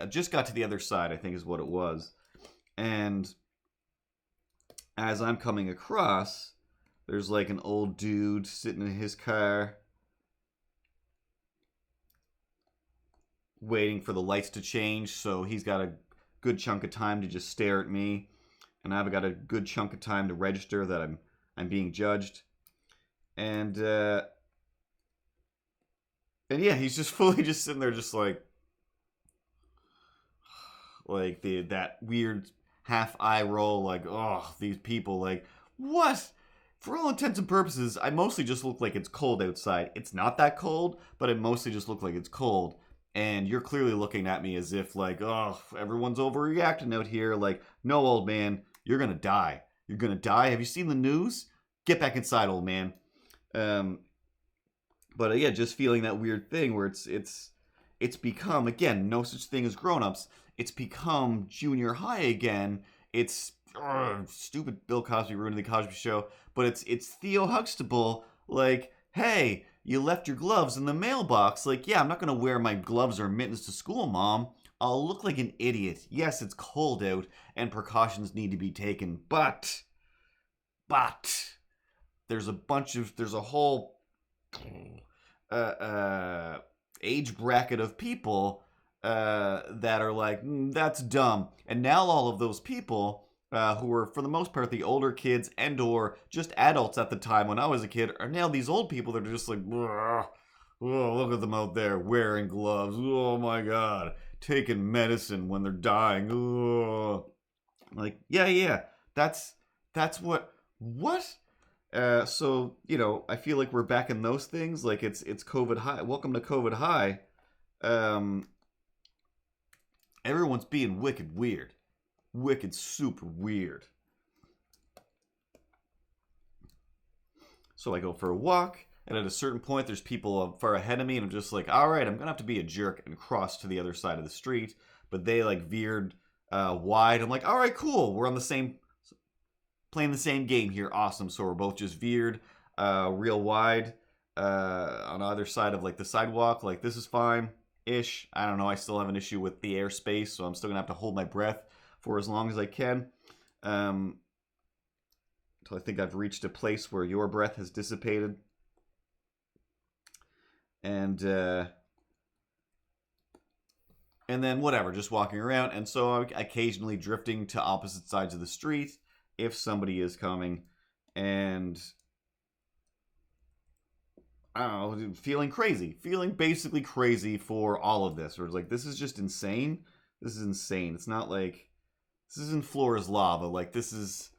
other side, I think is what it was. And as I'm coming across, there's like an old dude sitting in his car waiting for the lights to change, so he's got a good chunk of time to just stare at me, and I've got a good chunk of time to register that I'm being judged. And yeah, he's just fully just sitting there just like that weird half eye roll, like, oh, these people, like, what? For all intents and purposes, I mostly just look like it's cold outside. It's not that cold, but it mostly just look like it's cold. And you're clearly looking at me as if like, oh, everyone's overreacting out here. Like, no, old man, you're gonna die. You're gonna die. Have you seen the news? Get back inside, old man. But yeah, just feeling that weird thing where it's become, again, no such thing as grown-ups. It's become junior high again. It's stupid Bill Cosby ruining the Cosby Show, but it's Theo Huxtable. Like, hey, you left your gloves in the mailbox. Like, yeah, I'm not gonna wear my gloves or mittens to school, Mom. I'll look like an idiot. Yes, it's cold out and precautions need to be taken, but there's a whole age bracket of people that are like, that's dumb. And now all of those people who were, for the most part, the older kids and or just adults at the time when I was a kid, are now these old people that are just like, oh, look at them out there wearing gloves. Oh my God. Taking medicine when they're dying. Oh. Like, yeah. That's what? So, I feel like we're back in those things. Like it's COVID high. Welcome to COVID high. Everyone's being wicked weird. Wicked super weird. So I go for a walk, and at a certain point, there's people far ahead of me, and I'm just like, all right, I'm gonna have to be a jerk and cross to the other side of the street. But they like veered wide. I'm like, all right, cool. We're on the same, playing the same game here. Awesome. So we're both just veered real wide on either side of like the sidewalk. Like this is fine ish. I don't know. I still have an issue with the airspace, so I'm still gonna have to hold my breath for as long as I can. Until I think I've reached a place where your breath has dissipated. And then whatever, just walking around. And so I'm occasionally drifting to opposite sides of the street if somebody is coming. And I don't know, feeling crazy. Feeling basically crazy for all of this. Or it's like, this is just insane. This is insane. It's not like, this isn't floor is lava. Like, this is,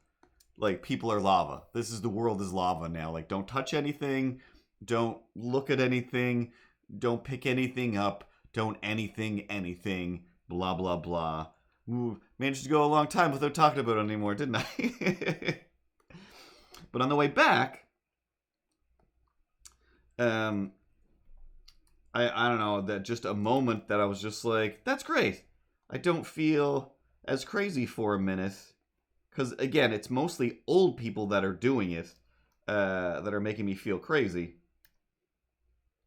like, people are lava. This is, the world is lava now. Like, don't touch anything. Don't look at anything. Don't pick anything up. Don't anything. Blah, blah, blah. Ooh, managed to go a long time without talking about it anymore, didn't I? But on the way back, I don't know, that just a moment that I was just like, that's great. I don't feel as crazy for a minute. Because, again, it's mostly old people that are doing it, that are making me feel crazy.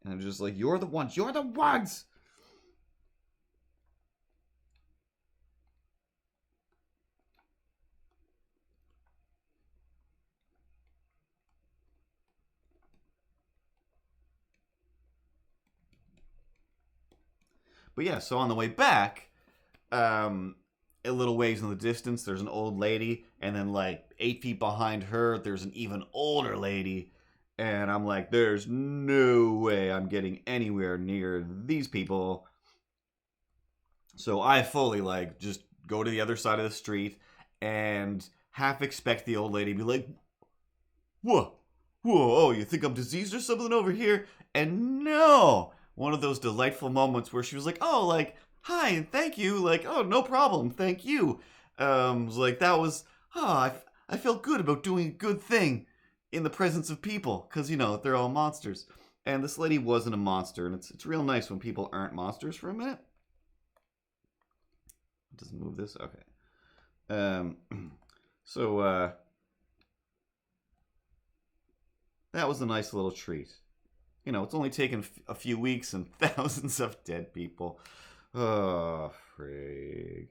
And I'm just like, you're the ones! You're the ones! But yeah, so on the way back, a little ways in the distance, there's an old lady, and then like 8 feet behind her, there's an even older lady. And I'm like, there's no way I'm getting anywhere near these people. So I fully like just go to the other side of the street and half expect the old lady to be like, whoa, oh, you think I'm diseased or something over here? And no, one of those delightful moments where she was like, oh, like, hi, and thank you. Like, oh, no problem, thank you. Was like, that was, I felt good about doing a good thing in the presence of people, because, you know, they're all monsters. And this lady wasn't a monster, and it's real nice when people aren't monsters for a minute. Doesn't move this? Okay. So, that was a nice little treat. You know, it's only taken a few weeks and thousands of dead people. Oh, frig.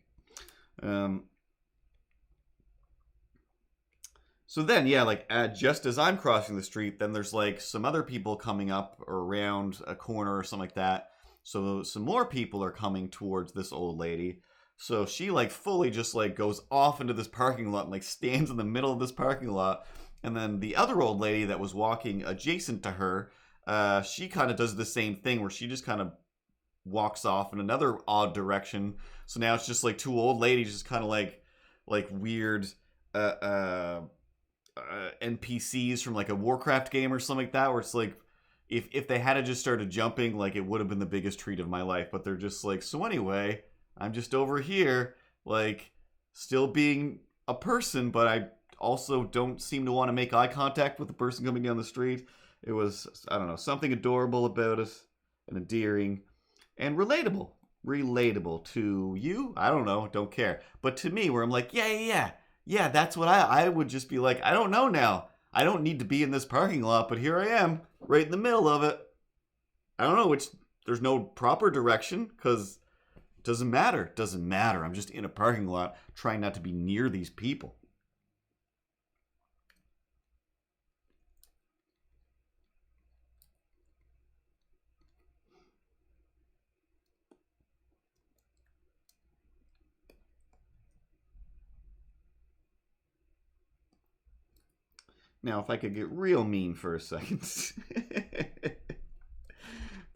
So then, yeah, like, just as I'm crossing the street, then there's, like, some other people coming up or around a corner or something like that. So some more people are coming towards this old lady. So she, like, fully just, like, goes off into this parking lot and, like, stands in the middle of this parking lot. And then the other old lady that was walking adjacent to her, she kind of does the same thing where she just kind of walks off in another odd direction. So now it's just, like, two old ladies just kind of, like weird, NPCs from like a Warcraft game or something like that, where it's like if they had just started jumping, like it would have been the biggest treat of my life. But they're just like, so anyway, I'm just over here, like still being a person, but I also don't seem to want to make eye contact with the person coming down the street. It was, I don't know, something adorable about it and endearing and relatable. Relatable to you? I don't know, don't care. But to me, where I'm like, yeah, that's what I would just be like, I don't know now. I don't need to be in this parking lot, but here I am, right in the middle of it. I don't know which, there's no proper direction, because it doesn't matter. It doesn't matter. I'm just in a parking lot trying not to be near these people. Now, if I could get real mean for a second. It's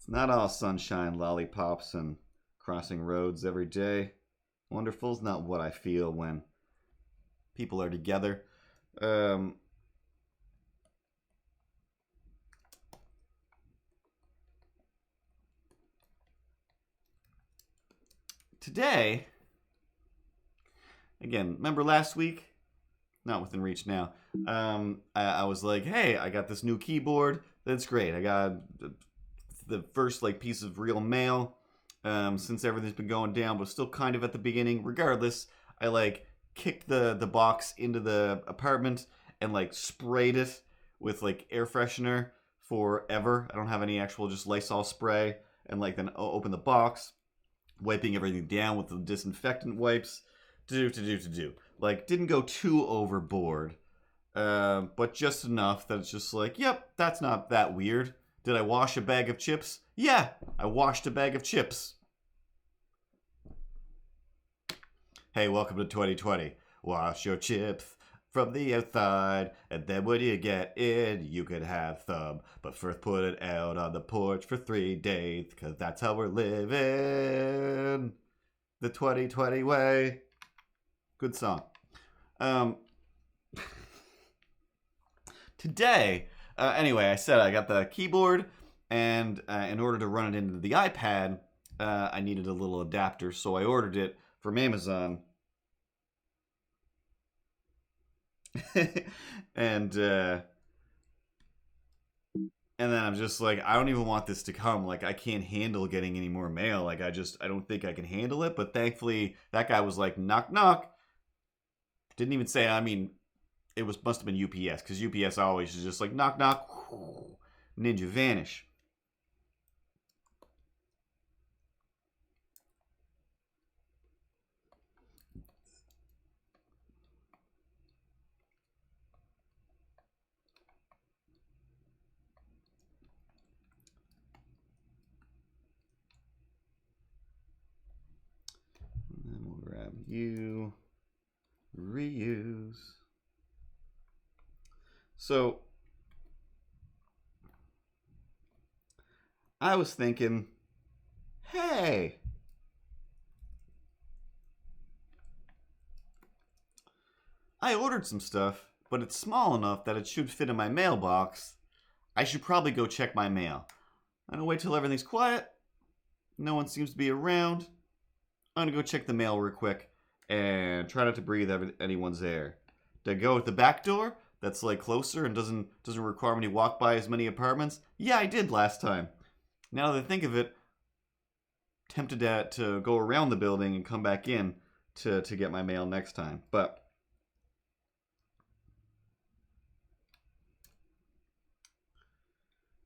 not all sunshine, lollipops, and crossing roads every day. Wonderful is not what I feel when people are together. today, again, remember last week? Not within reach now. I was like, hey, I got this new keyboard. That's great. I got the first like piece of real mail since everything's been going down, but still kind of at the beginning. Regardless, I like kicked the box into the apartment and like sprayed it with like air freshener forever. I don't have any actual just Lysol spray, and like then open the box, wiping everything down with the disinfectant wipes. To do. Like, didn't go too overboard, but just enough that it's just like, yep, that's not that weird. Did I wash a bag of chips? Yeah, I washed a bag of chips. Hey, welcome to 2020. Wash your chips from the outside, and then when you get in, you can have some. But first put it out on the porch for 3 days, because that's how we're living the 2020 way. Good song. Today, anyway, I said I got the keyboard, and in order to run it into the iPad, I needed a little adapter, so I ordered it from Amazon. And then I'm just like, I don't even want this to come. Like, I can't handle getting any more mail. Like, I don't think I can handle it. But thankfully, that guy was like, knock, knock. Didn't even say, I mean, must have been UPS, because UPS always is just like, knock, knock, ninja vanish. And then we'll grab you. Reuse. So I was thinking, hey, I ordered some stuff, but it's small enough that it should fit in my mailbox. I should probably go check my mail. I'm gonna wait till everything's quiet. No one seems to be around. I'm gonna go check the mail real quick and try not to breathe anyone's air. To go at the back door, that's like closer and doesn't require me to walk by as many apartments. Yeah, I did last time. Now that I think of it, tempted to go around the building and come back in to get my mail next time. But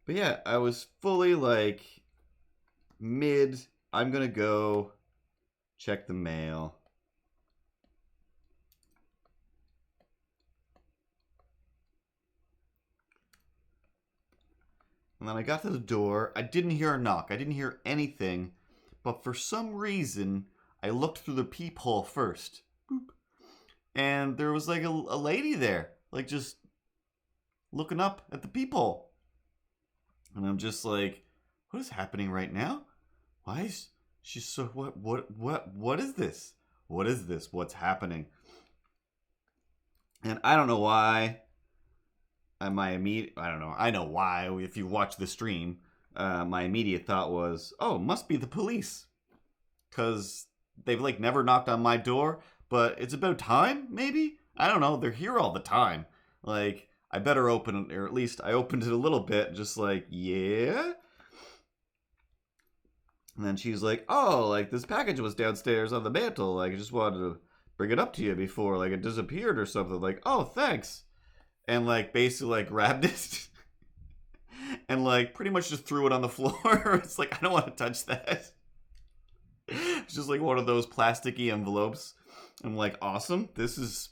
yeah, I was fully like I'm gonna go check the mail. And then I got to the door. I didn't hear a knock. I didn't hear anything. But for some reason, I looked through the peephole first. Boop. And there was like a lady there. Like just looking up at the peephole. And I'm just like, what is happening right now? Why is she so... What is this? What is this? What's happening? And I don't know why... I don't know. I know why. If you watch the stream, my immediate thought was, oh, must be the police. Because they've, like, never knocked on my door. But it's about time, maybe? I don't know. They're here all the time. Like, I better open it, or at least I opened it a little bit, just like, yeah? And then she's like, oh, like, this package was downstairs on the mantle. Like, I just wanted to bring it up to you before, like, it disappeared or something. Like, oh, thanks. And, like, basically, like, grabbed it and, like, pretty much just threw it on the floor. It's like, I don't want to touch that. It's just, like, one of those plasticky envelopes. I'm like, awesome. This is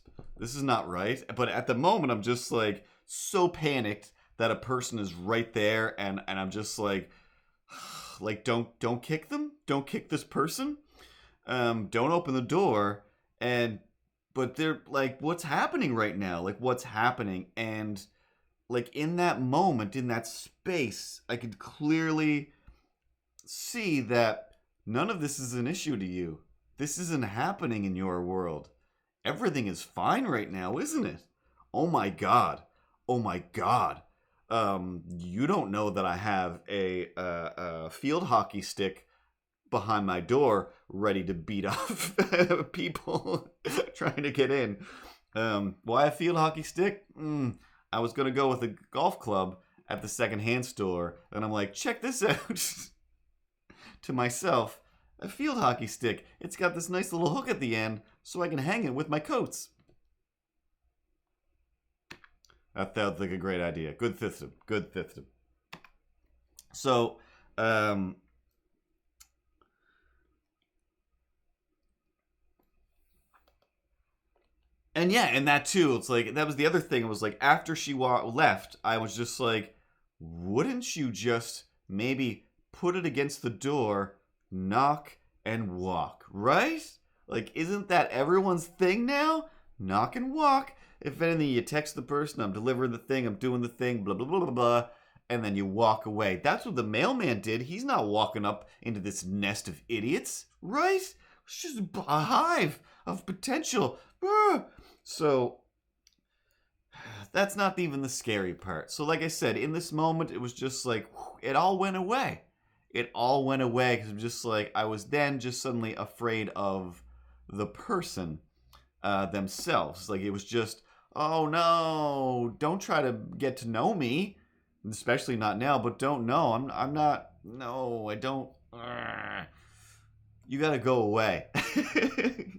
not right. But at the moment, I'm just, like, so panicked that a person is right there. And I'm just, like, don't kick them. Don't kick this person. Don't open the door. But they're like, what's happening right now? Like, what's happening? And, like, in that moment, in that space, I could clearly see that none of this is an issue to you. This isn't happening in your world. Everything is fine right now, isn't it? Oh my God. Oh my God. You don't know that I have a field hockey stick behind my door, ready to beat off people trying to get in. Why a field hockey stick? I was going to go with a golf club at the secondhand store, and I'm like, check this out. To myself, a field hockey stick. It's got this nice little hook at the end, so I can hang it with my coats. That sounds like a great idea. Good system. Good system. So, and yeah, and that too. It's like, that was the other thing. It was like, after she left, I was just like, wouldn't you just maybe put it against the door, knock, and walk, right? Like, isn't that everyone's thing now? Knock and walk. If anything, you text the person, I'm delivering the thing, I'm doing the thing, blah, blah, blah, blah, blah, and then you walk away. That's what the mailman did. He's not walking up into this nest of idiots, right? It's just a hive of potential. So, that's not even the scary part. So, like I said, in this moment, it was just like, it all went away. It all went away because I'm just like, I was then just suddenly afraid of the person themselves. Like, it was just, oh no, don't try to get to know me, especially not now, but don't know. I'm not, no, I don't. You gotta go away.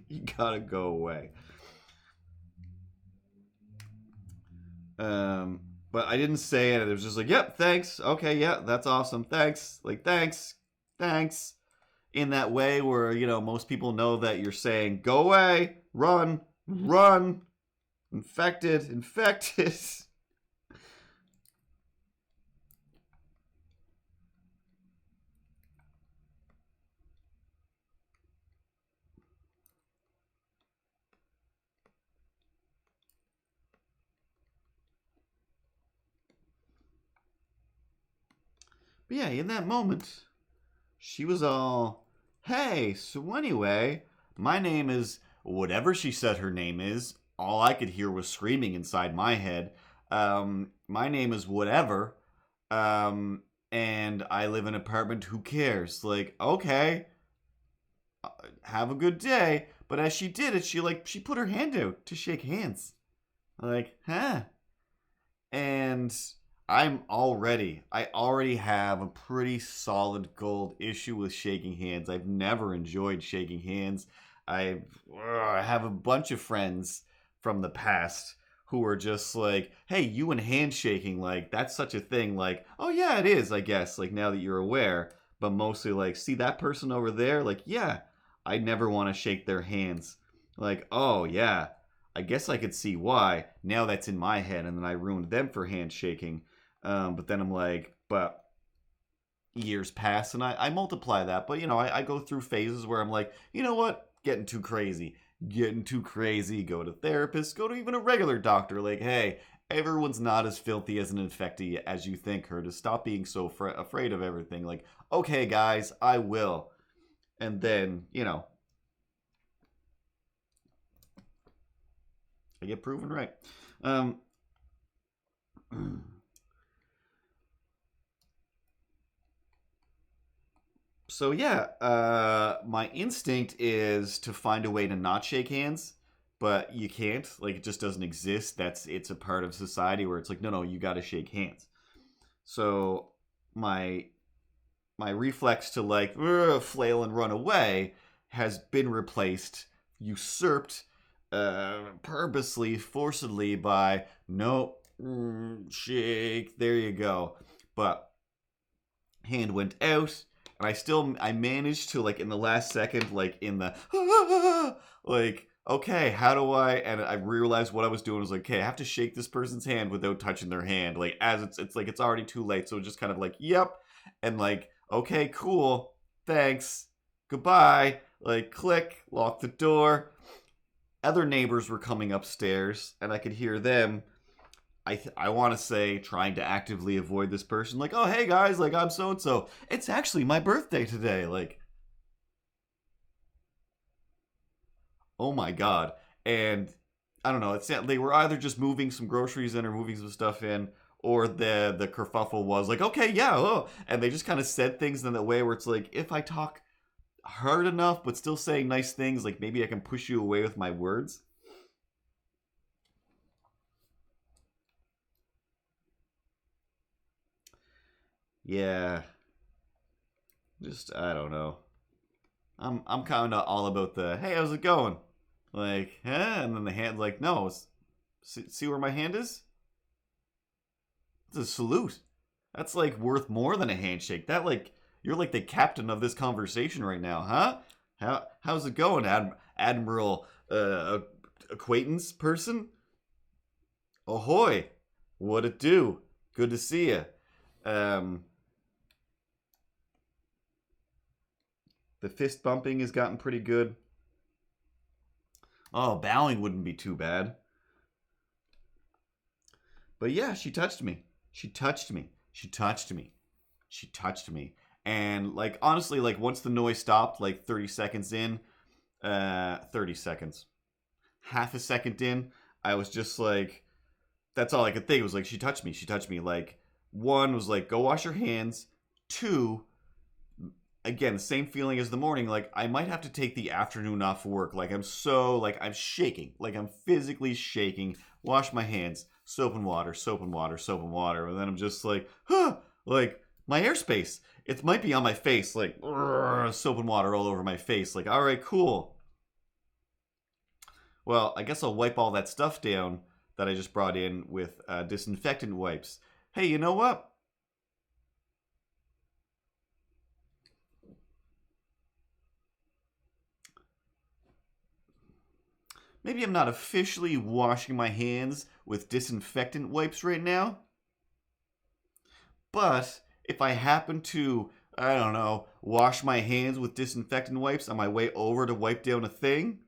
You gotta go away. But I didn't say it. It was just like, yep, thanks. Okay, yeah, that's awesome. Thanks. Like, thanks. In that way where, you know, most people know that you're saying, go away, run, infected. But yeah, in that moment, she was all, hey, so anyway, my name is whatever she said her name is. All I could hear was screaming inside my head. My name is whatever. And I live in an apartment. Who cares? Like, okay, have a good day. But as she did it, she put her hand out to shake hands. Like, huh? And I already have a pretty solid gold issue with shaking hands. I've never enjoyed shaking hands. I have a bunch of friends from the past who are just like, hey, you and handshaking, like, that's such a thing. Like, oh yeah, it is, I guess, like, now that you're aware. But mostly like, see that person over there? Like, yeah, I never want to shake their hands. Like, oh yeah, I guess I could see why. Now that's in my head, and then I ruined them for handshaking. But then I'm like, but years pass, and I multiply that. But, you know, I go through phases where I'm like, you know what? Getting too crazy. Go to therapists, go to even a regular doctor. Like, hey, everyone's not as filthy as an infectee as you think, her. To stop being so afraid of everything. Like, okay, guys, I will. And then, you know, I get proven right. So yeah, my instinct is to find a way to not shake hands, but you can't. Like, it just doesn't exist. It's a part of society where it's like, no, you got to shake hands. So my reflex to like flail and run away has been replaced, usurped, purposely, forcibly by no, shake. There you go. But hand went out. And I managed to, like, in the last second, like, in the, like, okay, how do and I realized what I was doing was like, okay, I have to shake this person's hand without touching their hand. Like, as it's like, it's already too late. So just kind of like, yep. And like, okay, cool. Thanks. Goodbye. Like, click, lock the door. Other neighbors were coming upstairs, and I could hear them, I want to say, trying to actively avoid this person. Like, oh, hey, guys, like, I'm so-and-so. It's actually my birthday today. Like, oh, my God. And I don't know. They were either just moving some groceries in or moving some stuff in, or the kerfuffle was like, okay, yeah, oh. And they just kind of said things in that way where it's like, if I talk hard enough, but still saying nice things. Like maybe I can push you away with my words. Yeah. Just, I don't know. I'm kind of all about the, hey, how's it going? Like, and then the hand's like, no, see where my hand is? It's a salute. That's like worth more than a handshake. That like, you're like the captain of this conversation right now, huh? How's it going, Admiral acquaintance person? Ahoy! What it do? Good to see you. The fist bumping has gotten pretty good. Oh, bowing wouldn't be too bad. But yeah, she touched me. She touched me. She touched me. She touched me. And like honestly, like once the noise stopped, like 30 seconds in, 30 seconds, half a second in, I was just like, that's all I could think. It was like, she touched me. She touched me. Like, one was like, go wash your hands. Two, again, same feeling as the morning. Like, I might have to take the afternoon off work. Like, I'm shaking. Like, I'm physically shaking. Wash my hands. Soap and water, soap and water, soap and water. And then I'm just like, huh, like, my airspace. It might be on my face. Like, soap and water all over my face. Like, all right, cool. Well, I guess I'll wipe all that stuff down that I just brought in with disinfectant wipes. Hey, you know what? Maybe I'm not officially washing my hands with disinfectant wipes right now. But if I happen to, I don't know, wash my hands with disinfectant wipes on my way over to wipe down a thing,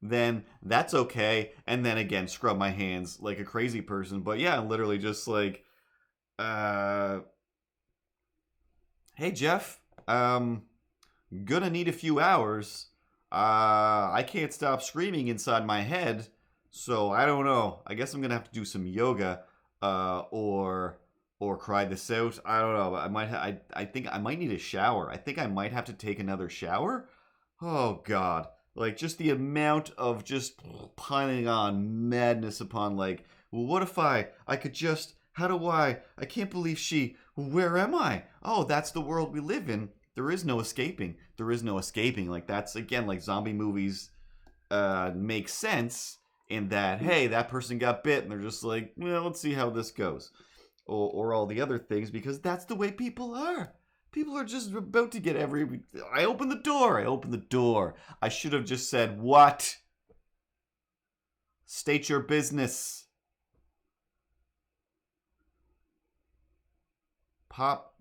then that's okay. And then again, scrub my hands like a crazy person. But yeah, literally just like, hey Jeff, gonna need a few hours. I can't stop screaming inside my head, so I don't know. I guess I'm gonna have to do some yoga, or cry this out. I don't know. I think I might need a shower. I think I might have to take another shower. Oh God, like just the amount of just piling on madness upon like, well, what if I could just, how do I can't believe she, where am I? Oh, that's the world we live in. There is no escaping. There is no escaping. Like that's again like zombie movies make sense in that, hey, that person got bit and they're just like, well, let's see how this goes. Or all the other things, because that's the way people are. People are just about to get I open the door. I should have just said, what? State your business. Pop.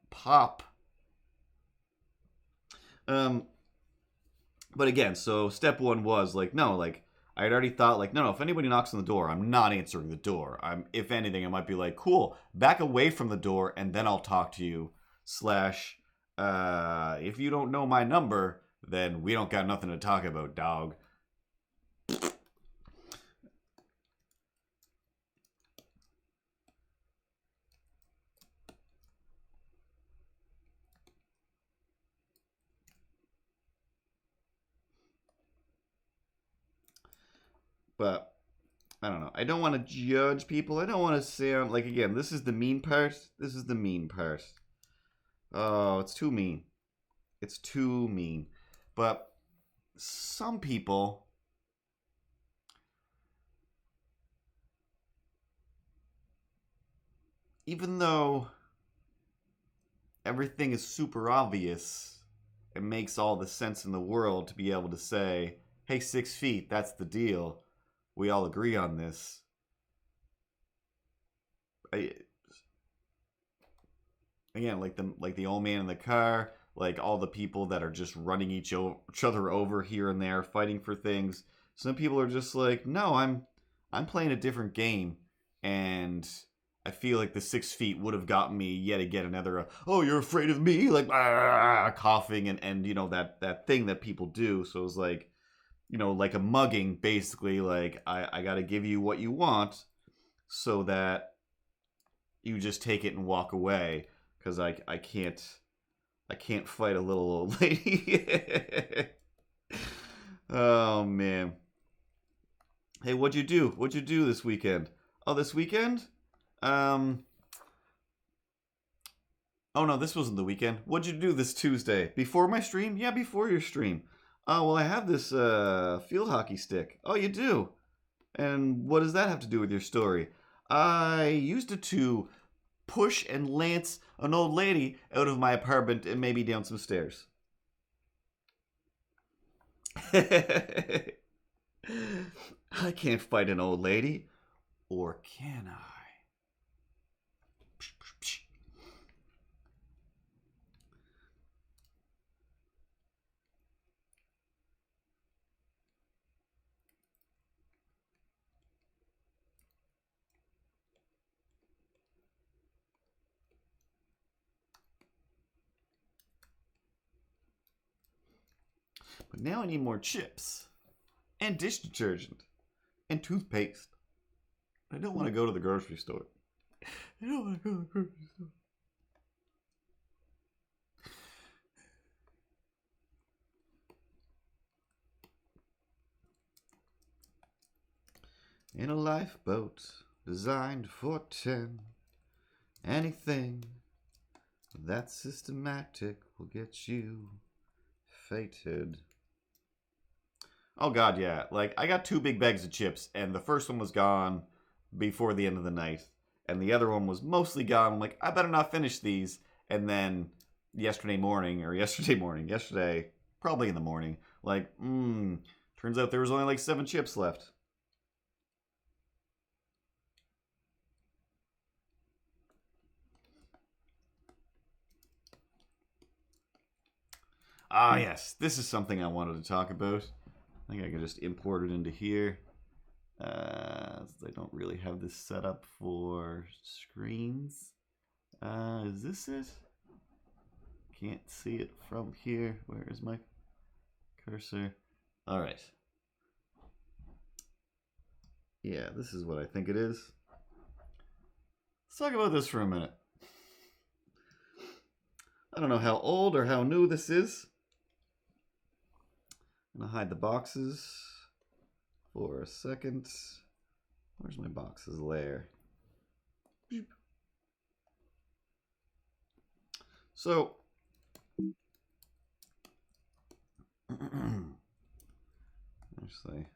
But again, so step one was like, no, like I had already thought like, no, if anybody knocks on the door, I'm not answering the door. If anything, I might be like, cool, back away from the door, and then I'll talk to you. Slash, if you don't know my number, then we don't got nothing to talk about, dog. But I don't know. I don't want to judge people. I don't want to sound like, again, this is the mean part. This is the mean part. Oh, it's too mean. It's too mean. But some people, even though everything is super obvious, it makes all the sense in the world to be able to say, hey, 6 feet, that's the deal. We all agree on this. Again, like the old man in the car, like all the people that are just running each other over here and there, fighting for things. Some people are just like, no, I'm playing a different game, and I feel like the 6 feet would have gotten me yet again another. Oh, you're afraid of me, like coughing and you know that thing that people do. So it was like, you know, like a mugging, basically. Like I got to give you what you want, so that you just take it and walk away. Because I can't I can't fight a little old lady. Oh, man. Hey, what'd you do? What'd you do this weekend? Oh, this weekend? Oh, no, this wasn't the weekend. What'd you do this Tuesday? Before my stream? Yeah, before your stream. Oh, well, I have this field hockey stick. Oh, you do? And what does that have to do with your story? I used it to push and lance an old lady out of my apartment and maybe down some stairs. I can't fight an old lady. Or can I? But now I need more chips. And dish detergent. And toothpaste. I don't want to go to the grocery store. I don't want to go to the grocery store. In a lifeboat designed for 10, anything that's systematic will get you fated. Oh god, yeah. Like, I got 2 big bags of chips, and the first one was gone before the end of the night, and the other one was mostly gone. I'm like, I better not finish these. And then yesterday, probably in the morning, like, turns out there was only like 7 chips left. Ah, yes, this is something I wanted to talk about. I think I can just import it into here. I don't really have this set up for screens. Is this it? Can't see it from here. Where is my cursor? All right. Yeah, this is what I think it is. Let's talk about this for a minute. I don't know how old or how new this is. I'm gonna hide the boxes for a second. Where's my boxes layer? So, actually,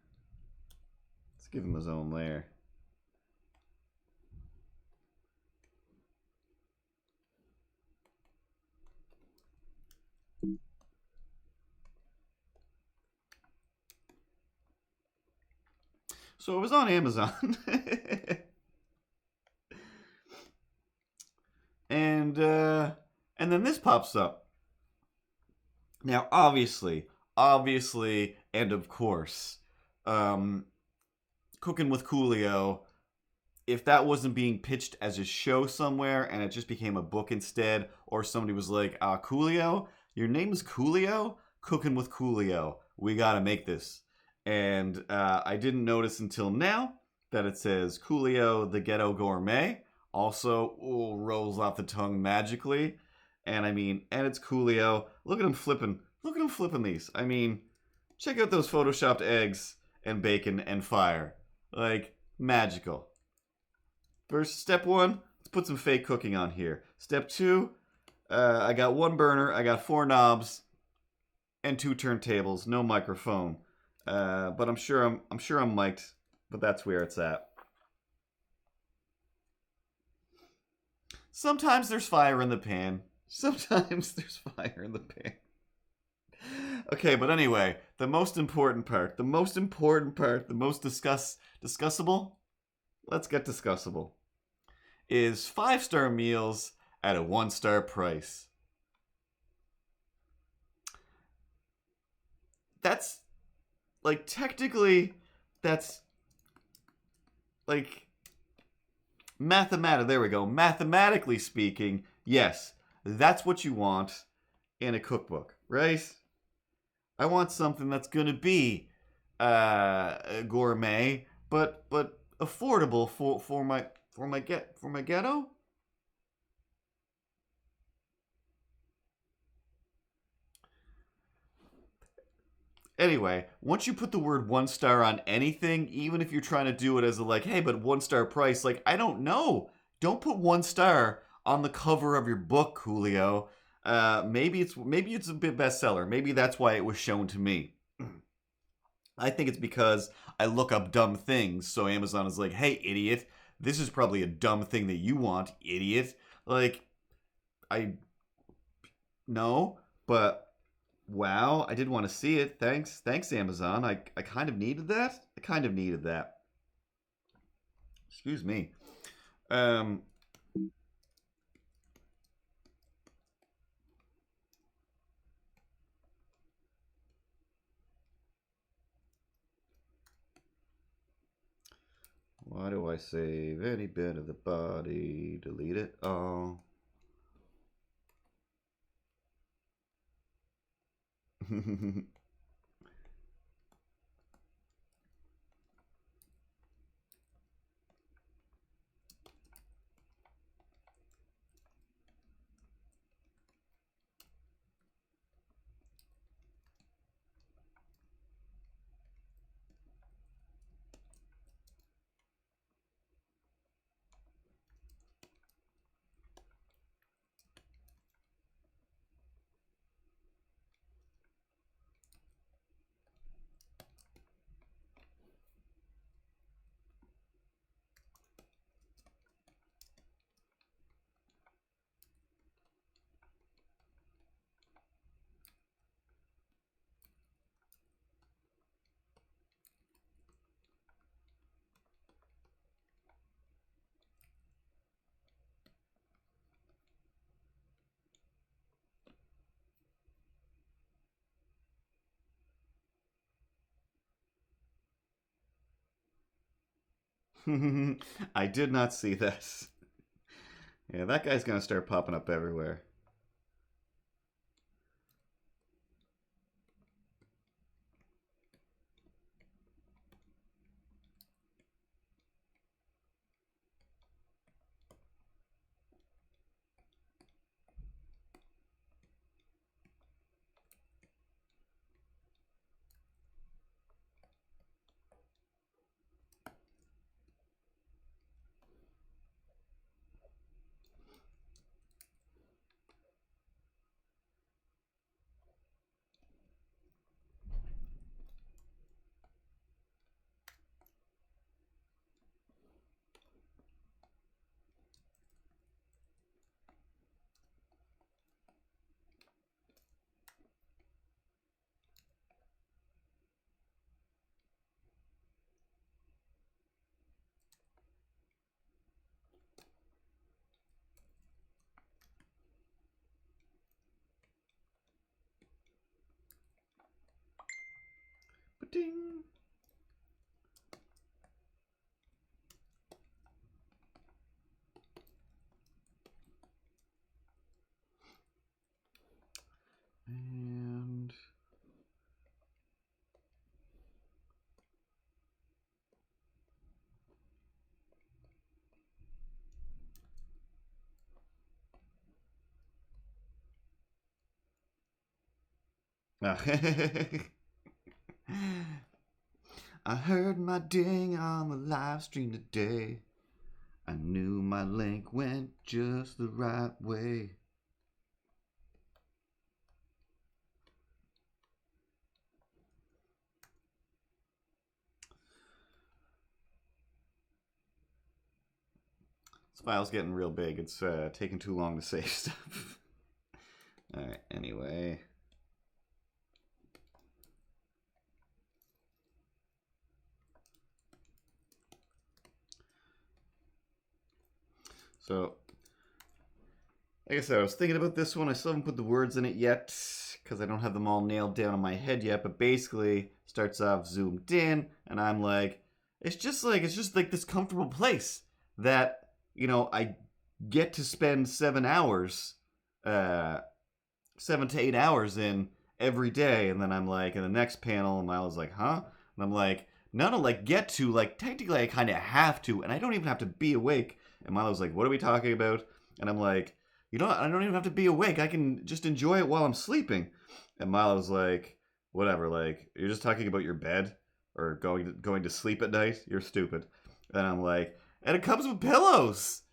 let's give him his own layer. So it was on Amazon. And then this pops up. Now, obviously, and of course, Cooking with Coolio, if that wasn't being pitched as a show somewhere and it just became a book instead, or somebody was like, Coolio, your name is Coolio? Cooking with Coolio. We gotta make this. And I didn't notice until now that it says Coolio the Ghetto Gourmet. Also, rolls off the tongue magically. And I mean, and it's Coolio. Look at him flipping. Look at him flipping these. I mean, check out those photoshopped eggs and bacon and fire. Like, magical. First, step 1, let's put some fake cooking on here. Step 2, I got 1 burner, I got 4 knobs, and 2 turntables, no microphone. But I'm sure I'm mic'd, but that's where it's at. Sometimes there's fire in the pan. Sometimes there's fire in the pan. Okay, but anyway, the most important part, the most discussable, let's get discussable, is 5-star meals at a 1-star price. That's, like, technically, that's, like, mathematically speaking, yes, that's what you want in a cookbook, right? I want something that's gonna be gourmet, but affordable for my ghetto. Anyway, once you put the word 1 star on anything, even if you're trying to do it as a like, hey, but 1 star price, like, I don't know. Don't put 1 star on the cover of your book, Julio. Maybe it's a bit bestseller. Maybe that's why it was shown to me. I think it's because I look up dumb things, so Amazon is like, hey, idiot, this is probably a dumb thing that you want, idiot. Like, I no, but wow, I did want to see it. Thanks, Amazon. I kind of needed that. I kind of needed that. Excuse me. Um, why do I save any bit of the body? Delete it. Oh. I did not see this. Yeah, that guy's gonna start popping up everywhere. Ding. And I heard my ding on the live stream today. I knew my link went just the right way. This file's getting real big. It's taking too long to save stuff. Alright, anyway. So, like I said, I was thinking about this one. I still haven't put the words in it yet because I don't have them all nailed down in my head yet. But basically, starts off zoomed in, and I'm like, it's just like this comfortable place that I get to spend 7 to 8 hours in every day. And then I'm like, in the next panel, and Milo's like, huh? And I'm like, no, like get to, like technically I kind of have to, and I don't even have to be awake. And Milo's like, what are we talking about? And I'm like, I don't even have to be awake. I can just enjoy it while I'm sleeping. And Milo's like, whatever. Like, you're just talking about your bed or going to sleep at night. You're stupid. And I'm like, and it comes with pillows.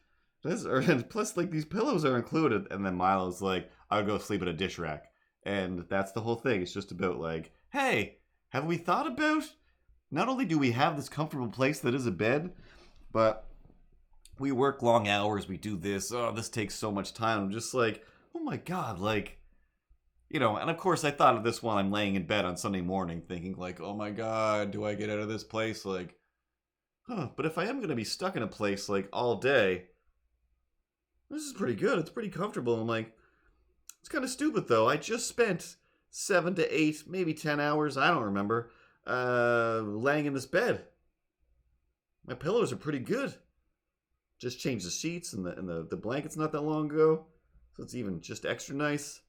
Plus, like, these pillows are included. And then Milo's like, I would go sleep in a dish rack. And that's the whole thing. It's just about like, hey, have we thought about? Not only do we have this comfortable place that is a bed, but we work long hours. We do this. Oh, this takes so much time. I'm just like, oh my god, like, and of course I thought of this while I'm laying in bed on Sunday morning, thinking like, oh my god, do I get out of this place? Like, but if I am gonna be stuck in a place like all day, this is pretty good. It's pretty comfortable. I'm like, it's kind of stupid though. I just spent 7 to 8, maybe 10 hours, I don't remember, laying in this bed. My pillows are pretty good. Just changed the sheets and the blankets not that long ago, so it's even just extra nice.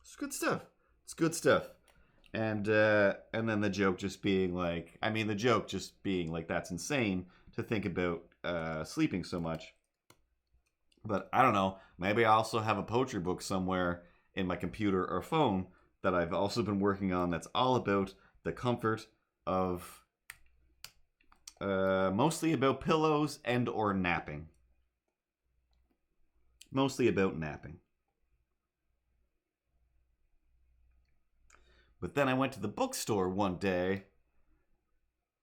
It's good stuff. It's good stuff. And then the joke just being like, that's insane to think about sleeping so much. But I don't know. Maybe I also have a poetry book somewhere in my computer or phone that I've also been working on that's all about the comfort of mostly about pillows and or napping. Mostly about napping. But then I went to the bookstore one day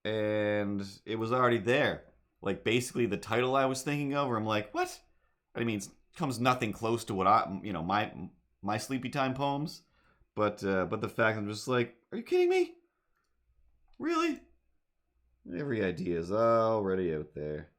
and it was already there. Like, basically the title I was thinking of, where I'm like, what? I mean, it comes nothing close to what my sleepy time poems. But the fact I'm just like, are you kidding me? Really? Every idea is already out there.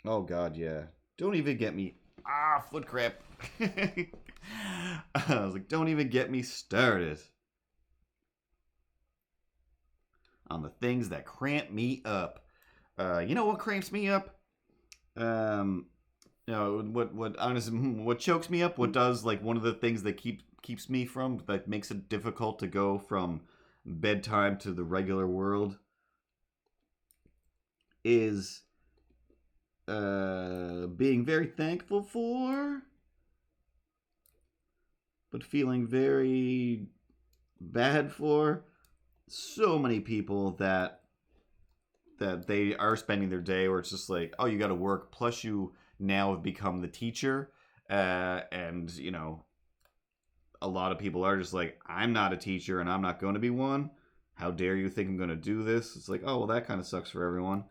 Oh god, yeah. Don't even get me. Foot cramp. I was like, don't even get me started on the things that cramp me up. You know what cramps me up? What chokes me up? What does, like, one of the things that keeps me from, that makes it difficult to go from bedtime to the regular world, is being very thankful for, but feeling very bad for so many people that they are spending their day where it's just like, oh, you got to work, plus you now have become the teacher, and a lot of people are just like, I'm not a teacher and I'm not going to be one. How dare you think I'm going to do this? It's like, oh, well, that kind of sucks for everyone.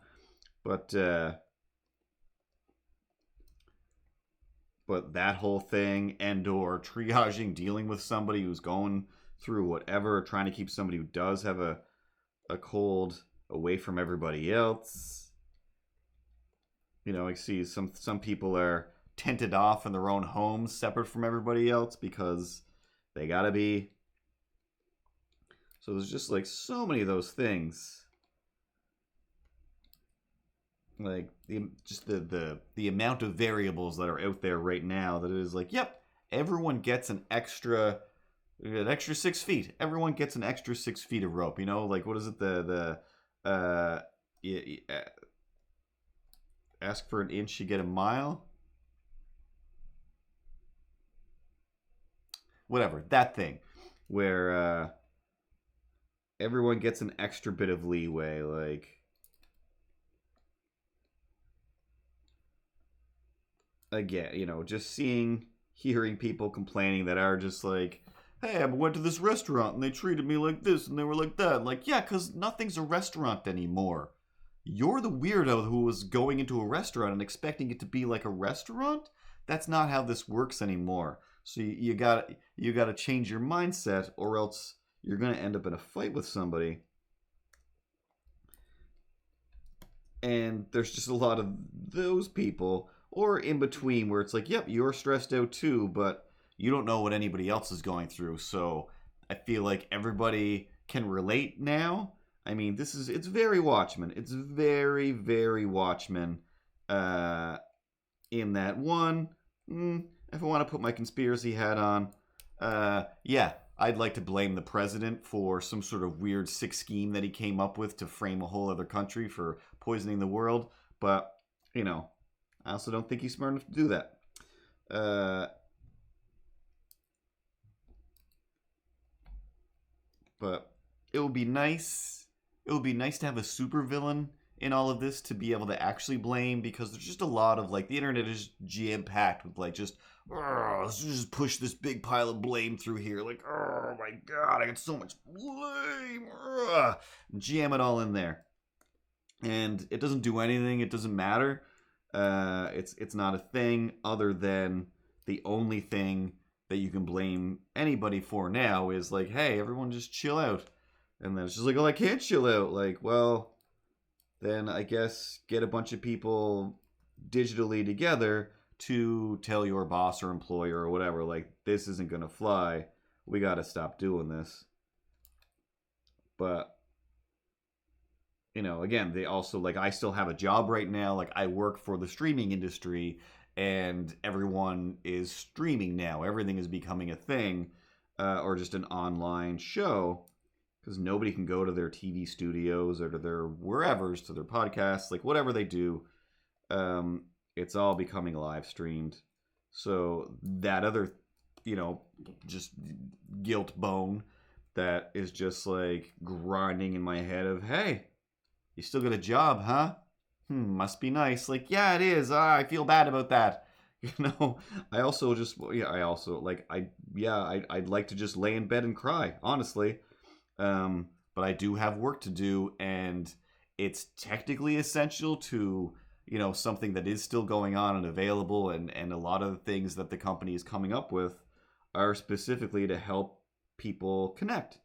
But that whole thing, and or triaging, dealing with somebody who's going through whatever, trying to keep somebody who does have a cold away from everybody else. I see some people are tented off in their own homes, separate from everybody else, because they gotta be. So there's just like so many of those things. Like, the amount of variables that are out there right now, that it is like, yep, everyone gets an extra 6 feet. Everyone gets an extra 6 feet of rope. Like, what is it? Ask for an inch, you get a mile. Whatever, that thing where everyone gets an extra bit of leeway, like. Again, just hearing people complaining that are just like, hey, I went to this restaurant and they treated me like this and they were like that. Like, yeah, because nothing's a restaurant anymore. You're the weirdo who was going into a restaurant and expecting it to be like a restaurant. That's not how this works anymore. So you gotta change your mindset, or else you're gonna end up in a fight with somebody. And there's just a lot of those people, or in between, where it's like, yep, you're stressed out too, but you don't know what anybody else is going through. So I feel like everybody can relate now. I mean, it's very Watchmen. It's very, very Watchmen in that one. if I want to put my conspiracy hat on, yeah, I'd like to blame the president for some sort of weird sick scheme that he came up with to frame a whole other country for poisoning the world. But, you know, I also don't think he's smart enough to do that. But it would be nice. It would be nice to have a supervillain in all of this to be able to actually blame, because there's just a lot of like the internet is jam packed with like just let's just push this big pile of blame through here. Like, oh my god, I got so much blame. Jam it all in there, and it doesn't do anything. It doesn't matter. It's not a thing other than the only thing that you can blame anybody for now is like, hey, everyone just chill out. And then it's just like, oh, I can't chill out. Like, well, then I guess get a bunch of people digitally together to tell your boss or employer or whatever, like, this isn't going to fly. We got to stop doing this. But, you know, again, they also, like, I still have a job right now. Like, I work for the streaming industry, and everyone is streaming now. Everything is becoming a thing, or just an online show, because nobody can go to their TV studios or to their wherevers, to their podcasts, like whatever they do. It's all becoming live streamed. So that other, you know, just guilt bone that is just like grinding in my head of, hey, you still got a job, huh? Must be nice. Like, yeah, it is. I feel bad about that. You know, I also just, yeah, I also like, I'd like to just lay in bed and cry, honestly. But I do have work to do, and it's technically essential to, you know, something that is still going on and available, and a lot of the things that the company is coming up with are specifically to help people connect.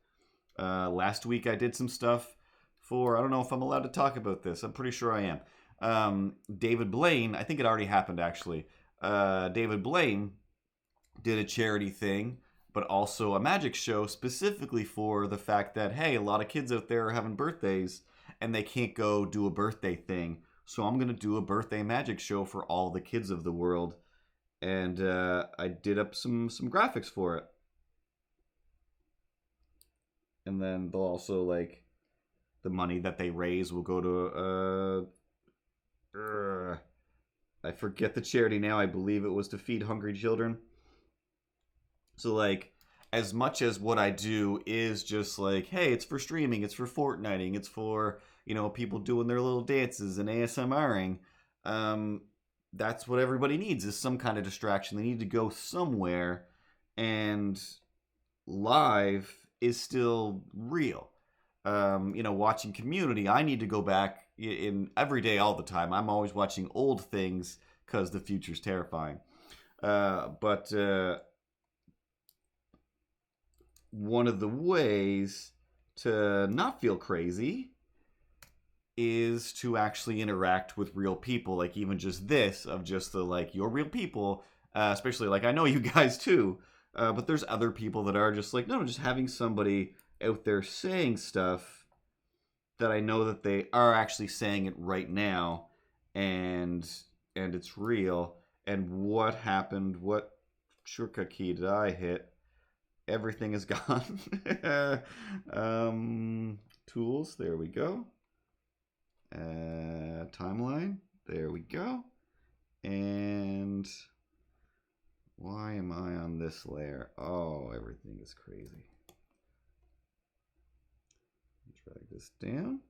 Last week I did some stuff for, I don't know if I'm allowed to talk about this. I'm pretty sure I am. David Blaine, I think it already happened actually. David Blaine did a charity thing, but also a magic show specifically for the fact that, hey, a lot of kids out there are having birthdays and they can't go do a birthday thing. So I'm going to do a birthday magic show for all the kids of the world. And I did up some graphics for it. And then they'll also, like, the money that they raise will go to, I forget the charity now. I believe it was to feed hungry children. So, like, as much as what I do is just like, hey, it's for streaming, it's for Fortniting, it's for, you know, people doing their little dances and ASMRing, that's what everybody needs, is some kind of distraction. They need to go somewhere, and live is still real. You know, watching Community, I need to go back in every day, all the time. I'm always watching old things because the future's terrifying. But one of the ways to not feel crazy is to actually interact with real people, like even just this, of just the, like, you're real people, especially, like, I know you guys too, but there's other people that are just like, no, just having somebody out there saying stuff that I know that they are actually saying it right now, and it's real. And what happened? What shortcut key did I hit? Everything is gone. Tools, there we go. Timeline, there we go. And why am I on this layer? Oh, everything is crazy. Drag this down.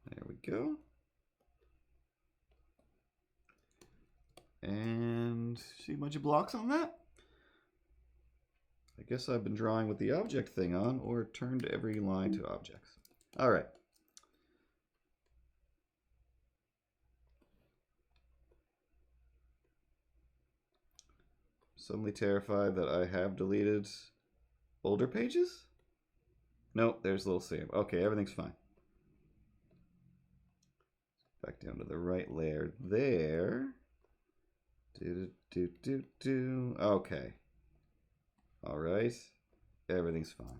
There we go. And see a bunch of blocks on that? I guess I've been drawing with the object thing on, or turned every line to objects. All right. Suddenly terrified that I have deleted older pages? Nope, there's little Sam. Okay, everything's fine. Back down to the right layer there. Okay. All right. Everything's fine.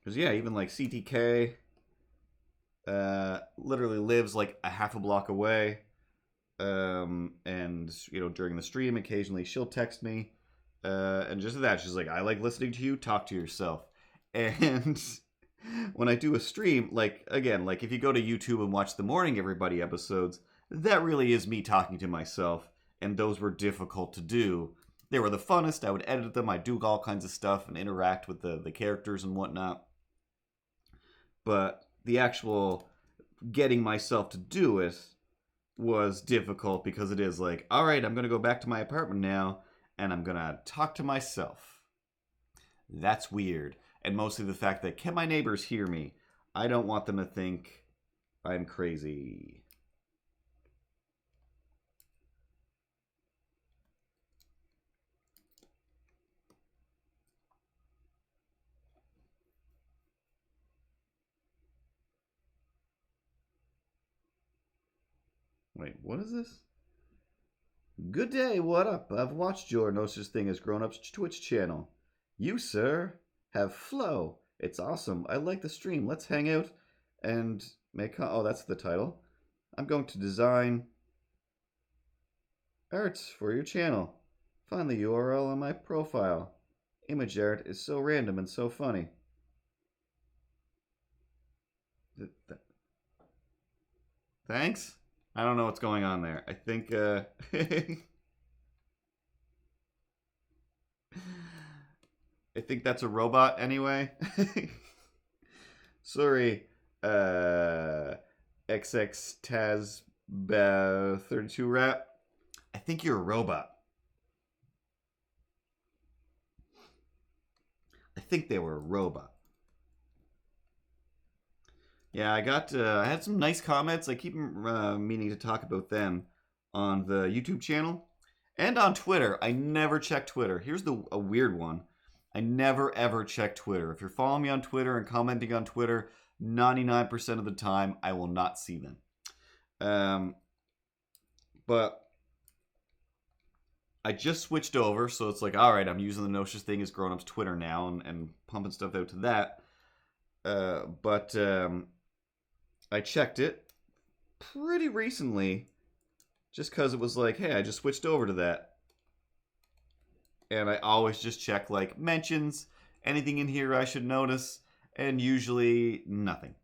Because, yeah, even like CTK literally lives like a half a block away. And, you know, during the stream, occasionally she'll text me. And just that, she's like, I like listening to you, talk to yourself. And when I do a stream, like, again, like if you go to YouTube and watch the Morning Everybody episodes, that really is me talking to myself. And those were difficult to do. They were the funnest. I would edit them. I'd do all kinds of stuff and interact with the characters and whatnot. But the actual getting myself to do it was difficult because it is like, all right, I'm going to go back to my apartment now and I'm going to talk to myself. That's weird. And mostly the fact that, can my neighbors hear me? I don't want them to think I'm crazy. Wait, what is this? Good day, what up? I've watched your No Such Thing as Grown Ups Twitch channel. You, sir, have flow. It's awesome. I like the stream. Let's hang out and make... Oh, that's the title. I'm going to design art for your channel. Find the URL on my profile. Image art is so random and so funny. Thanks? I don't know what's going on there. I think, I think that's a robot anyway. Sorry, XX Taz 32 Rap. I think you're a robot. I think they were a robot. Yeah, I had some nice comments. I keep meaning to talk about them on the YouTube channel and on Twitter. I never check Twitter. Here's a weird one. I never ever check Twitter. If you're following me on Twitter and commenting on Twitter, 99% of the time I will not see them. But I just switched over, so it's like, all right, I'm using the No Such Thing as Grown Ups Twitter now and pumping stuff out to that. But I checked it pretty recently just because it was like, hey, I just switched over to that. And I always just check like mentions, anything in here I should notice, and usually nothing.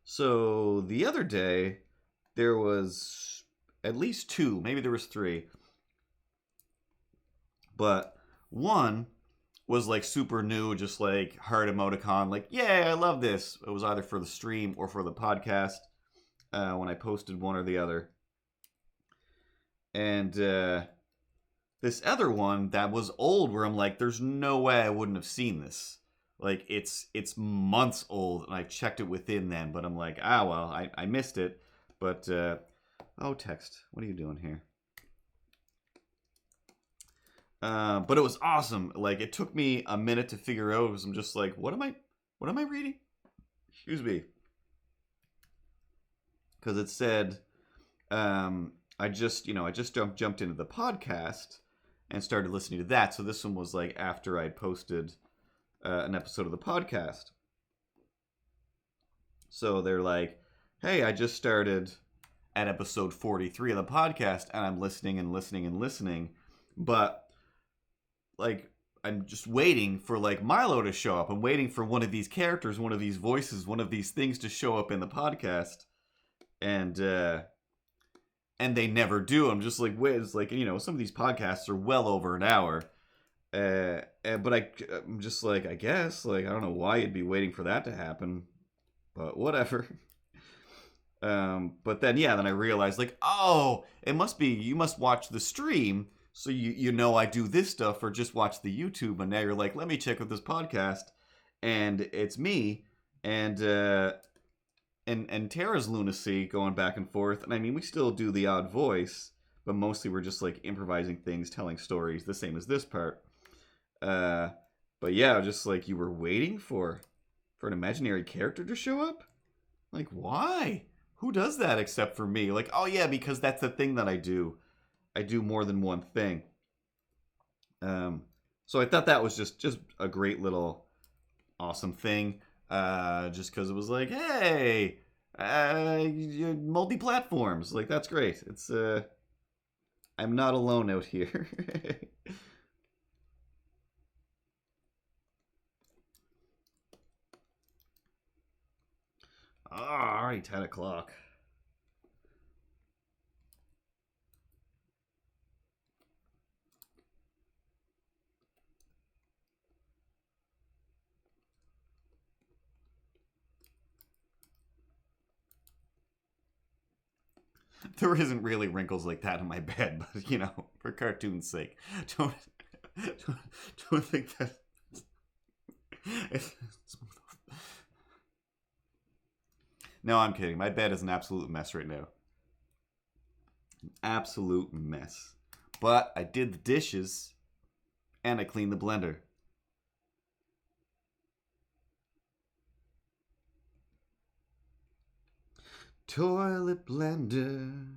So the other day, there was at least two, maybe there was three. But one was like super new, just like heart emoticon, like, yeah, I love this. It was either for the stream or for the podcast when I posted one or the other. And this other one that was old, where I'm like, there's no way I wouldn't have seen this. Like, it's months old, and I checked it within then, but I'm like, well, I missed it. But, oh, text, what are you doing here? But it was awesome. Like, it took me a minute to figure out, because I'm just like, what am I reading? Excuse me. Because it said, I just jumped into the podcast and started listening to that. So this one was like after I'd posted an episode of the podcast. So they're like, hey, I just started at episode 43 of the podcast, and I'm listening and listening and listening. But like, I'm just waiting for like Milo to show up. I'm waiting for one of these characters, one of these voices, one of these things to show up in the podcast. And they never do. I'm just like, wait, it's like, you know, some of these podcasts are well over an hour. But I'm just like, I guess, like, I don't know why you'd be waiting for that to happen, but whatever. But then, yeah, then I realized, like, oh, it must be, you must watch the stream, so you know I do this stuff, or just watch the YouTube, and now you're like, let me check out this podcast, and it's me, and Tara's lunacy going back and forth. And I mean, we still do the odd voice, but mostly we're just like improvising things, telling stories, the same as this part. But yeah, just like, you were waiting for an imaginary character to show up? Like, why? Who does that except for me? Like, oh yeah, because that's the thing that I do. I do more than one thing. So I thought that was just a great little awesome thing. Just because it was like, hey, multi-platforms, like that's great. It's I'm not alone out here. Alright, 10 o'clock. There isn't really wrinkles like that in my bed, but you know, for cartoon's sake, don't don't think that. No, I'm kidding. My bed is an absolute mess right now. An absolute mess. But I did the dishes, and I cleaned the blender. Toilet blender.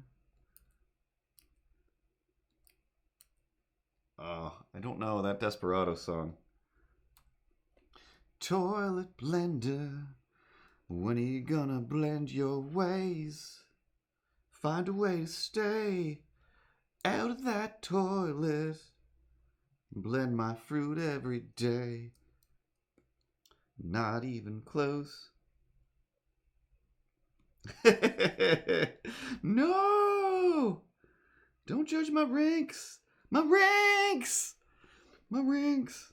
Oh, I don't know that Desperado song. Toilet blender, when are you gonna blend your ways? Find a way to stay out of that toilet. Blend my fruit every day. Not even close. No! Don't judge my ranks! My ranks! My ranks!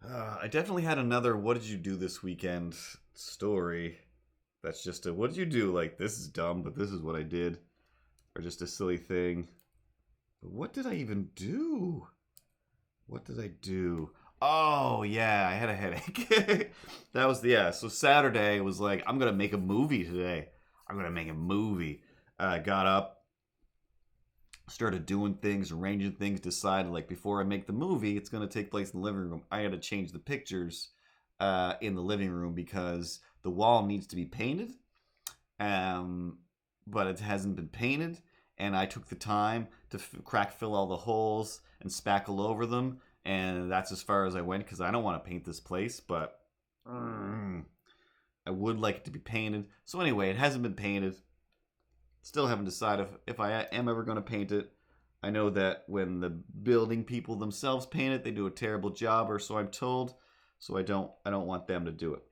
I definitely had another what did you do this weekend story. That's just a what did you do? Like, this is dumb, but this is what I did. Or just a silly thing. But what did I even do? What did I do? Oh, yeah, I had a headache. That was the, yeah. So Saturday was like, I'm going to make a movie today. I'm going to make a movie. Got up, started doing things, arranging things, decided, like, before I make the movie, it's going to take place in the living room. I had to change the pictures in the living room because the wall needs to be painted, but it hasn't been painted. And I took the time to crack fill all the holes and spackle over them. And that's as far as I went because I don't want to paint this place, but I would like it to be painted. So anyway, it hasn't been painted. Still haven't decided if I am ever going to paint it. I know that when the building people themselves paint it, they do a terrible job, or so I'm told. So I don't want them to do it.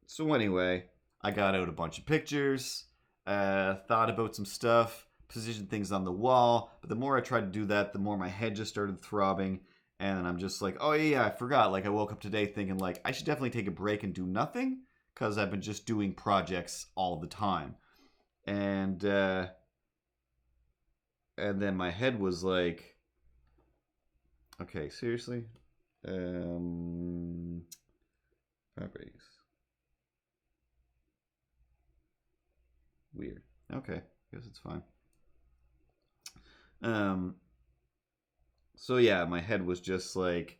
So anyway, I got out a bunch of pictures. Thought about some stuff, positioned things on the wall, but the more I tried to do that, the more my head just started throbbing, and I'm just like, oh yeah, I forgot. Like, I woke up today thinking, like, I should definitely take a break and do nothing, because I've been just doing projects all the time. And then my head was like, okay, seriously? Properties. Weird. Okay, guess it's fine. So yeah, my head was just like,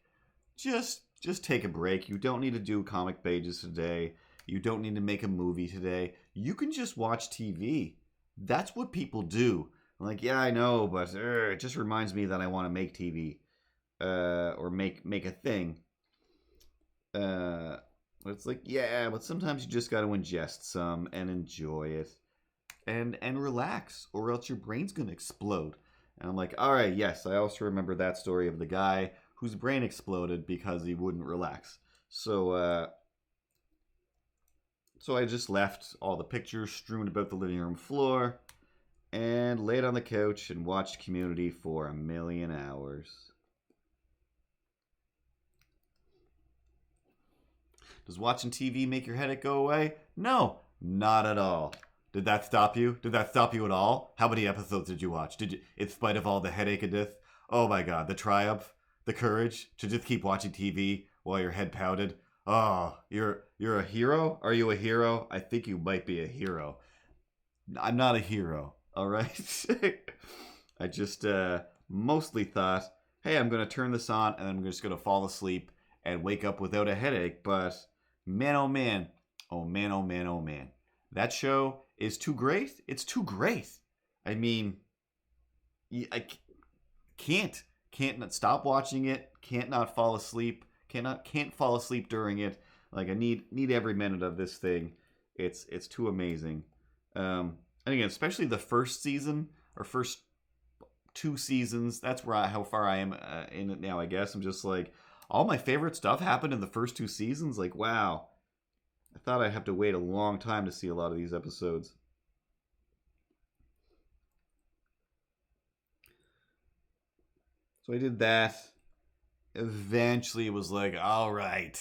just take a break. You don't need to do comic pages today. You don't need to make a movie today. You can just watch TV. That's what people do. I'm like, yeah, I know, but it just reminds me that I want to make TV, or make a thing. But it's like, yeah, but sometimes you just got to ingest some and enjoy it. And relax, or else your brain's gonna explode. And I'm like, all right, yes, I also remember that story of the guy whose brain exploded because he wouldn't relax. So I just left all the pictures strewn about the living room floor and laid on the couch and watched Community for 1,000,000 hours. Does watching TV make your headache go away? No, not at all. Did that stop you? Did that stop you at all? How many episodes did you watch? Did you, in spite of all the headache and death? Oh my god, the triumph, the courage to just keep watching TV while your head pounded. Oh, you're a hero? Are you a hero? I think you might be a hero. I'm not a hero, all right? I just mostly thought, hey, I'm going to turn this on and I'm just going to fall asleep and wake up without a headache. But man, oh man, oh man, oh man, oh man. That show is too great. It's too great. I mean, can't not stop watching it. Can't not fall asleep. Can't fall asleep during it. Like I need every minute of this thing. It's too amazing. And again, especially the first season or first two seasons. That's where how far I am in it now. I guess I'm just like all my favorite stuff happened in the first two seasons. Like wow, I thought I'd have to wait a long time to see a lot of these episodes. So I did that. Eventually, it was like, all right,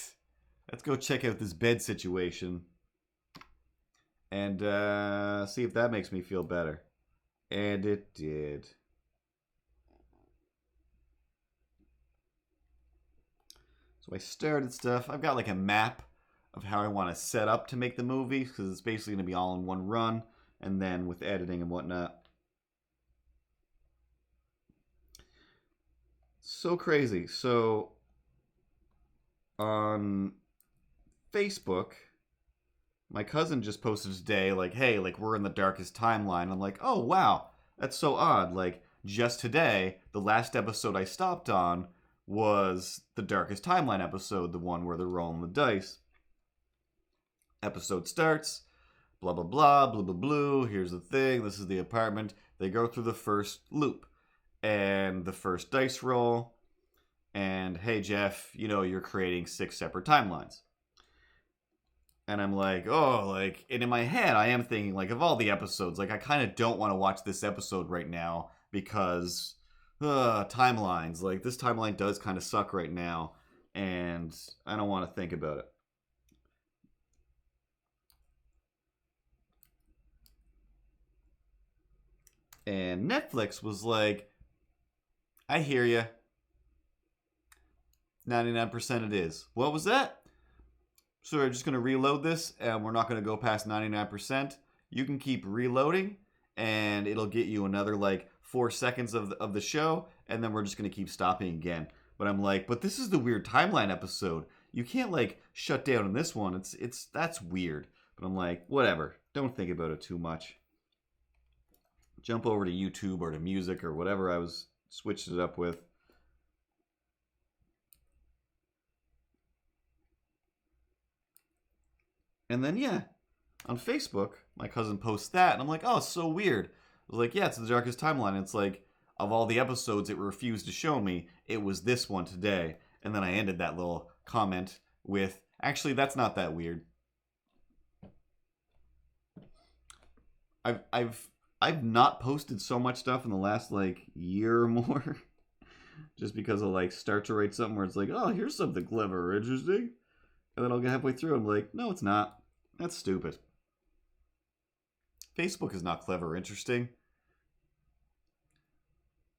let's go check out this bed situation and see if that makes me feel better. And it did. So I started stuff. I've got like a map of how I want to set up to make the movie because it's basically going to be all in one run and then with editing and whatnot. So crazy. So on Facebook, my cousin just posted today, like, hey, like, we're in the darkest timeline. I'm like, oh, wow, that's so odd. Like, just today, the last episode I stopped on was the darkest timeline episode, the one where they're rolling the dice. Episode starts, blah, blah, blah, blah, blah, blah. Here's the thing. This is the apartment. They go through the first loop and the first dice roll. And, hey, Jeff, you know, you're creating 6 separate timelines. And I'm like, oh, like, and in my head, I am thinking, like, of all the episodes, like, I kind of don't want to watch this episode right now because timelines. Like, this timeline does kind of suck right now, and I don't want to think about it. And Netflix was like, I hear you. 99% it is. What was that? So we're just going to reload this, and we're not going to go past 99%. You can keep reloading, and it'll get you another, like, 4 seconds of the show, and then we're just going to keep stopping again. But I'm like, but this is the weird timeline episode. You can't, like, shut down in this one. That's weird. But I'm like, whatever. Don't think about it too much. Jump over to YouTube or to music or whatever I was switched it up with. And then, yeah, on Facebook, my cousin posts that, and I'm like, oh, it's so weird. I was like, yeah, it's the darkest timeline. It's like, of all the episodes it refused to show me, it was this one today. And then I ended that little comment with, actually, that's not that weird. I've not posted so much stuff in the last, like, year or more. Just because I'll, like, start to write something where it's like, oh, here's something clever or interesting. And then I'll get halfway through and I'm like, no, it's not. That's stupid. Facebook is not clever or interesting.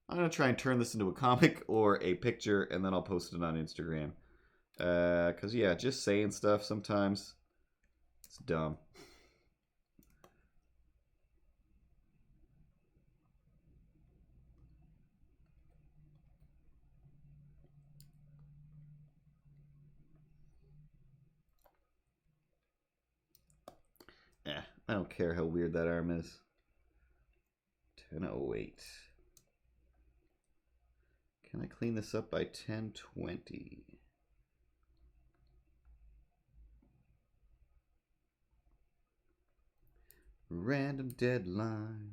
I'm going to try and turn this into a comic or a picture, and then I'll post it on Instagram. Because, yeah, just saying stuff sometimes, it's dumb. I don't care how weird that arm is. 10:08. Can I clean this up by 10:20? Random deadline.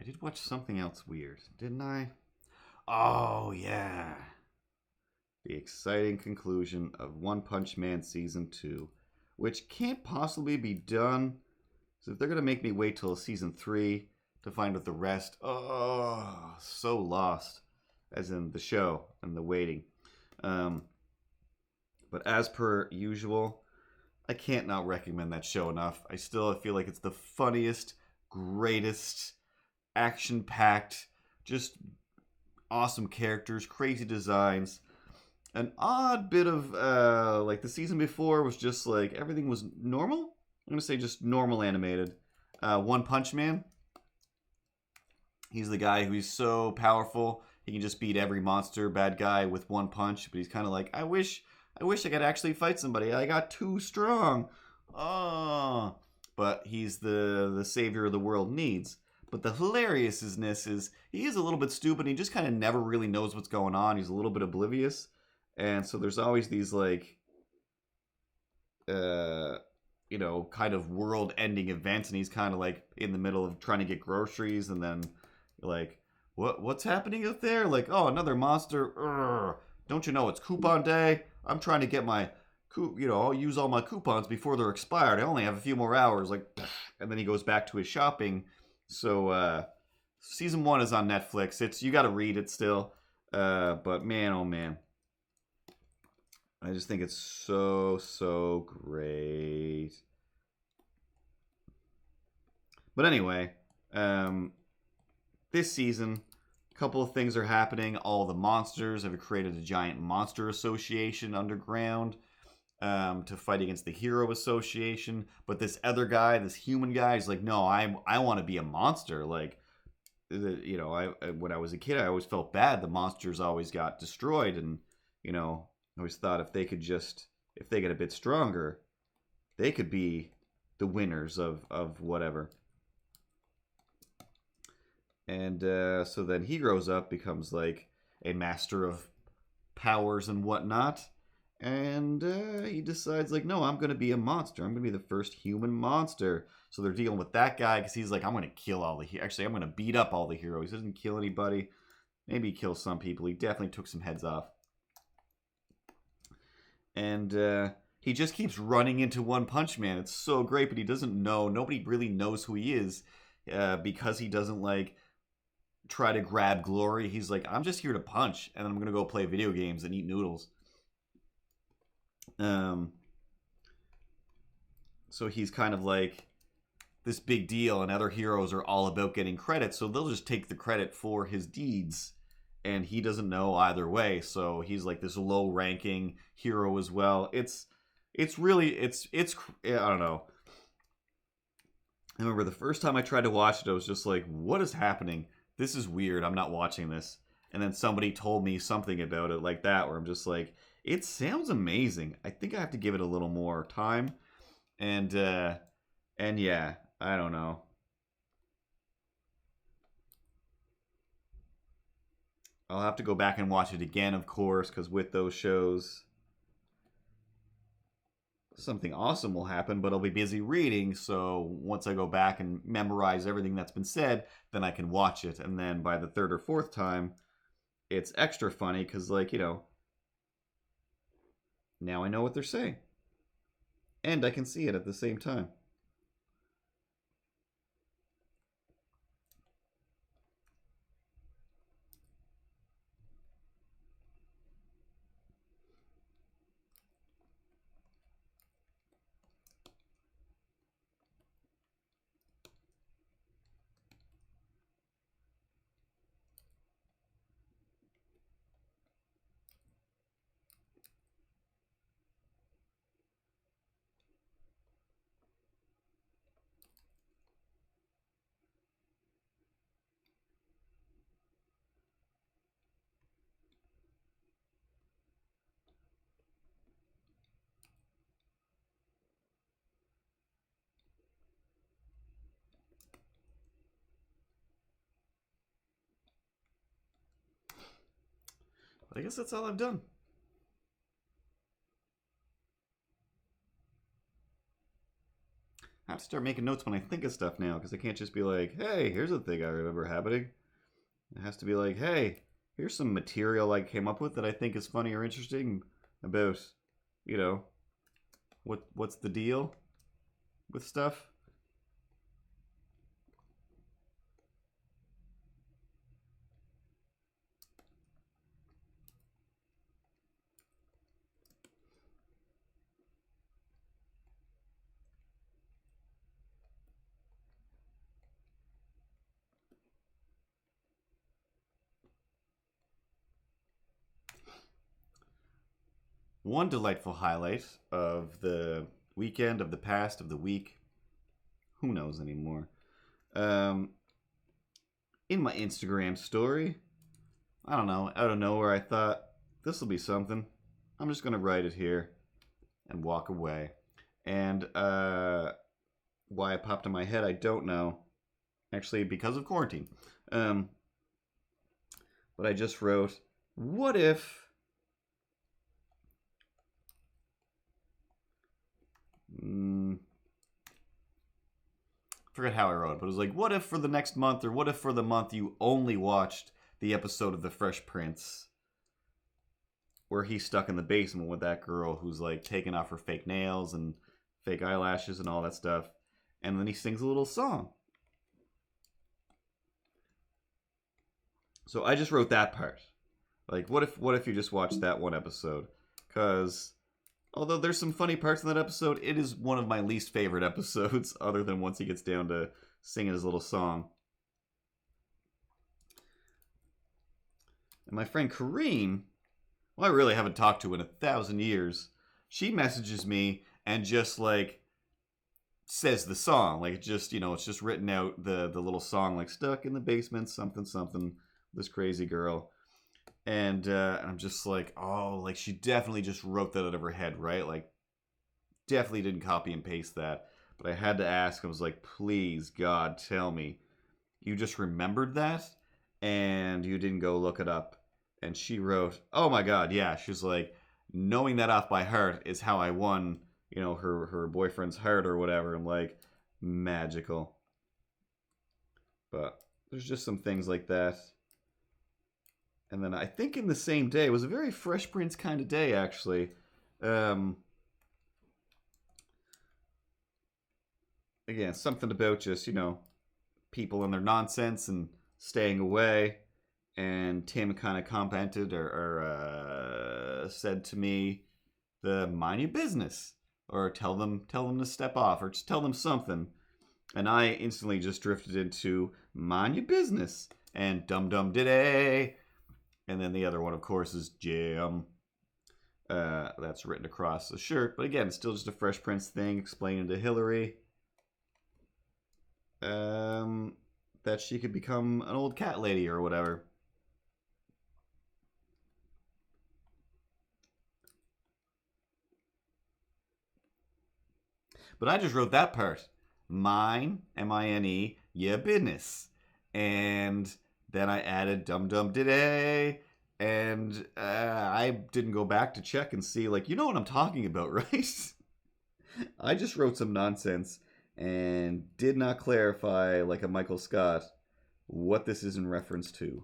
I did watch something else weird, didn't I? Oh, yeah. The exciting conclusion of One Punch Man Season 2, which can't possibly be done. So if they're going to make me wait till Season 3 to find with the rest. Oh, so lost, as in the show and the waiting. Um, but as per usual, I can't not recommend that show enough. I still feel like it's the funniest, greatest, action-packed, just awesome characters, crazy designs. An odd bit of like the season before was just like everything was normal. I'm gonna say just normal animated. One Punch Man. He's the guy who's so powerful he can just beat every monster bad guy with one punch. But he's kind of like, I wish I could actually fight somebody. I got too strong. Oh, but he's the savior the world needs. But the hilariousness is he is a little bit stupid. He just kind of never really knows what's going on. He's a little bit oblivious. And so there's always these like, kind of world-ending events, and he's kind of like in the middle of trying to get groceries, and then like, what's happening out there? Like, oh, another monster. Urgh. Don't you know it's coupon day? I'm trying to get my, I'll use all my coupons before they're expired. I only have a few more hours. Like, and then he goes back to his shopping. So season 1 is on Netflix. You got to read it still. But man, oh man. I just think it's so great. But anyway, this season, a couple of things are happening. All the monsters have created a giant monster association underground to fight against the hero association. But this other guy, this human guy, is like, no, I want to be a monster. Like, when I was a kid, I always felt bad. The monsters always got destroyed, and I always thought if they get a bit stronger, they could be the winners of whatever. And so then he grows up, becomes like a master of powers and whatnot. And he decides like, no, I'm going to be a monster. I'm going to be the first human monster. So they're dealing with that guy because he's like, I'm going to kill all the heroes. Actually, I'm going to beat up all the heroes. He doesn't kill anybody. Maybe he kills some people. He definitely took some heads off. And he just keeps running into One Punch Man. It's so great, but he doesn't know. Nobody really knows who he is because he doesn't like try to grab glory. He's like, I'm just here to punch, and I'm going to go play video games and eat noodles. So he's kind of like this big deal, and other heroes are all about getting credit, so they'll just take the credit for his deeds. And he doesn't know either way, so he's like this low-ranking hero as well. It's really I don't know. I remember the first time I tried to watch it, I was just like, what is happening? This is weird. I'm not watching this. And then somebody told me something about it like that, where I'm just like, it sounds amazing. I think I have to give it a little more time. And yeah, I don't know. I'll have to go back and watch it again, of course, because with those shows, something awesome will happen, but I'll be busy reading, so once I go back and memorize everything that's been said, then I can watch it, and then by the third or fourth time, it's extra funny, because, now I know what they're saying. And I can see it at the same time. But I guess that's all I've done. I have to start making notes when I think of stuff now, because I can't just be like, hey, here's a thing I remember happening. It has to be like, hey, here's some material I came up with that I think is funny or interesting about, what's the deal with stuff. one delightful highlight of the weekend, of the past, of the week. Who knows anymore? In my Instagram story, I don't know, out of nowhere, I thought, this will be something. I'm just going to write it here and walk away. And why it popped in my head, I don't know. Actually, because of quarantine. But I just wrote, what if... forget how I wrote it, but it was like, what if for the next month, or what if for the month you only watched the episode of The Fresh Prince where he's stuck in the basement with that girl who's like taking off her fake nails and fake eyelashes and all that stuff, and then he sings a little song. So I just wrote that part. Like, what if you just watched that one episode? Because although there's some funny parts in that episode, it is one of my least favorite episodes, other than once he gets down to singing his little song. And my friend Kareen, well, I really haven't talked to in 1,000 years, she messages me and just, like, says the song. Like, just, you know, it's just written out the little song, like, stuck in the basement, something, something, this crazy girl. And I'm just like, oh, like, she definitely just wrote that out of her head, right? Like, definitely didn't copy and paste that. But I had to ask, I was like, please, God, tell me, you just remembered that and you didn't go look it up. And she wrote, oh my God, yeah. She's like, knowing that off by heart is how I won, you know, her boyfriend's heart or whatever. I'm like, magical. But there's just some things like that. And then I think in the same day, it was a very Fresh Prince kind of day, actually. Again, something about just, you know, people and their nonsense and staying away. And Tim kind of commented or said to me, "The mind your business," or tell them to step off, or just tell them something. And I instantly just drifted into mind your business and dum dum diddy. And then the other one, of course, is Jim. That's written across the shirt, but again, still just a Fresh Prince thing, explaining to Hillary that she could become an old cat lady or whatever. But I just wrote that part. Mine, M-I-N-E, yeah, business. And then I added dum dum diddy. And I didn't go back to check and see, like, you know what I'm talking about, right? I just wrote some nonsense and did not clarify, like a Michael Scott, what this is in reference to.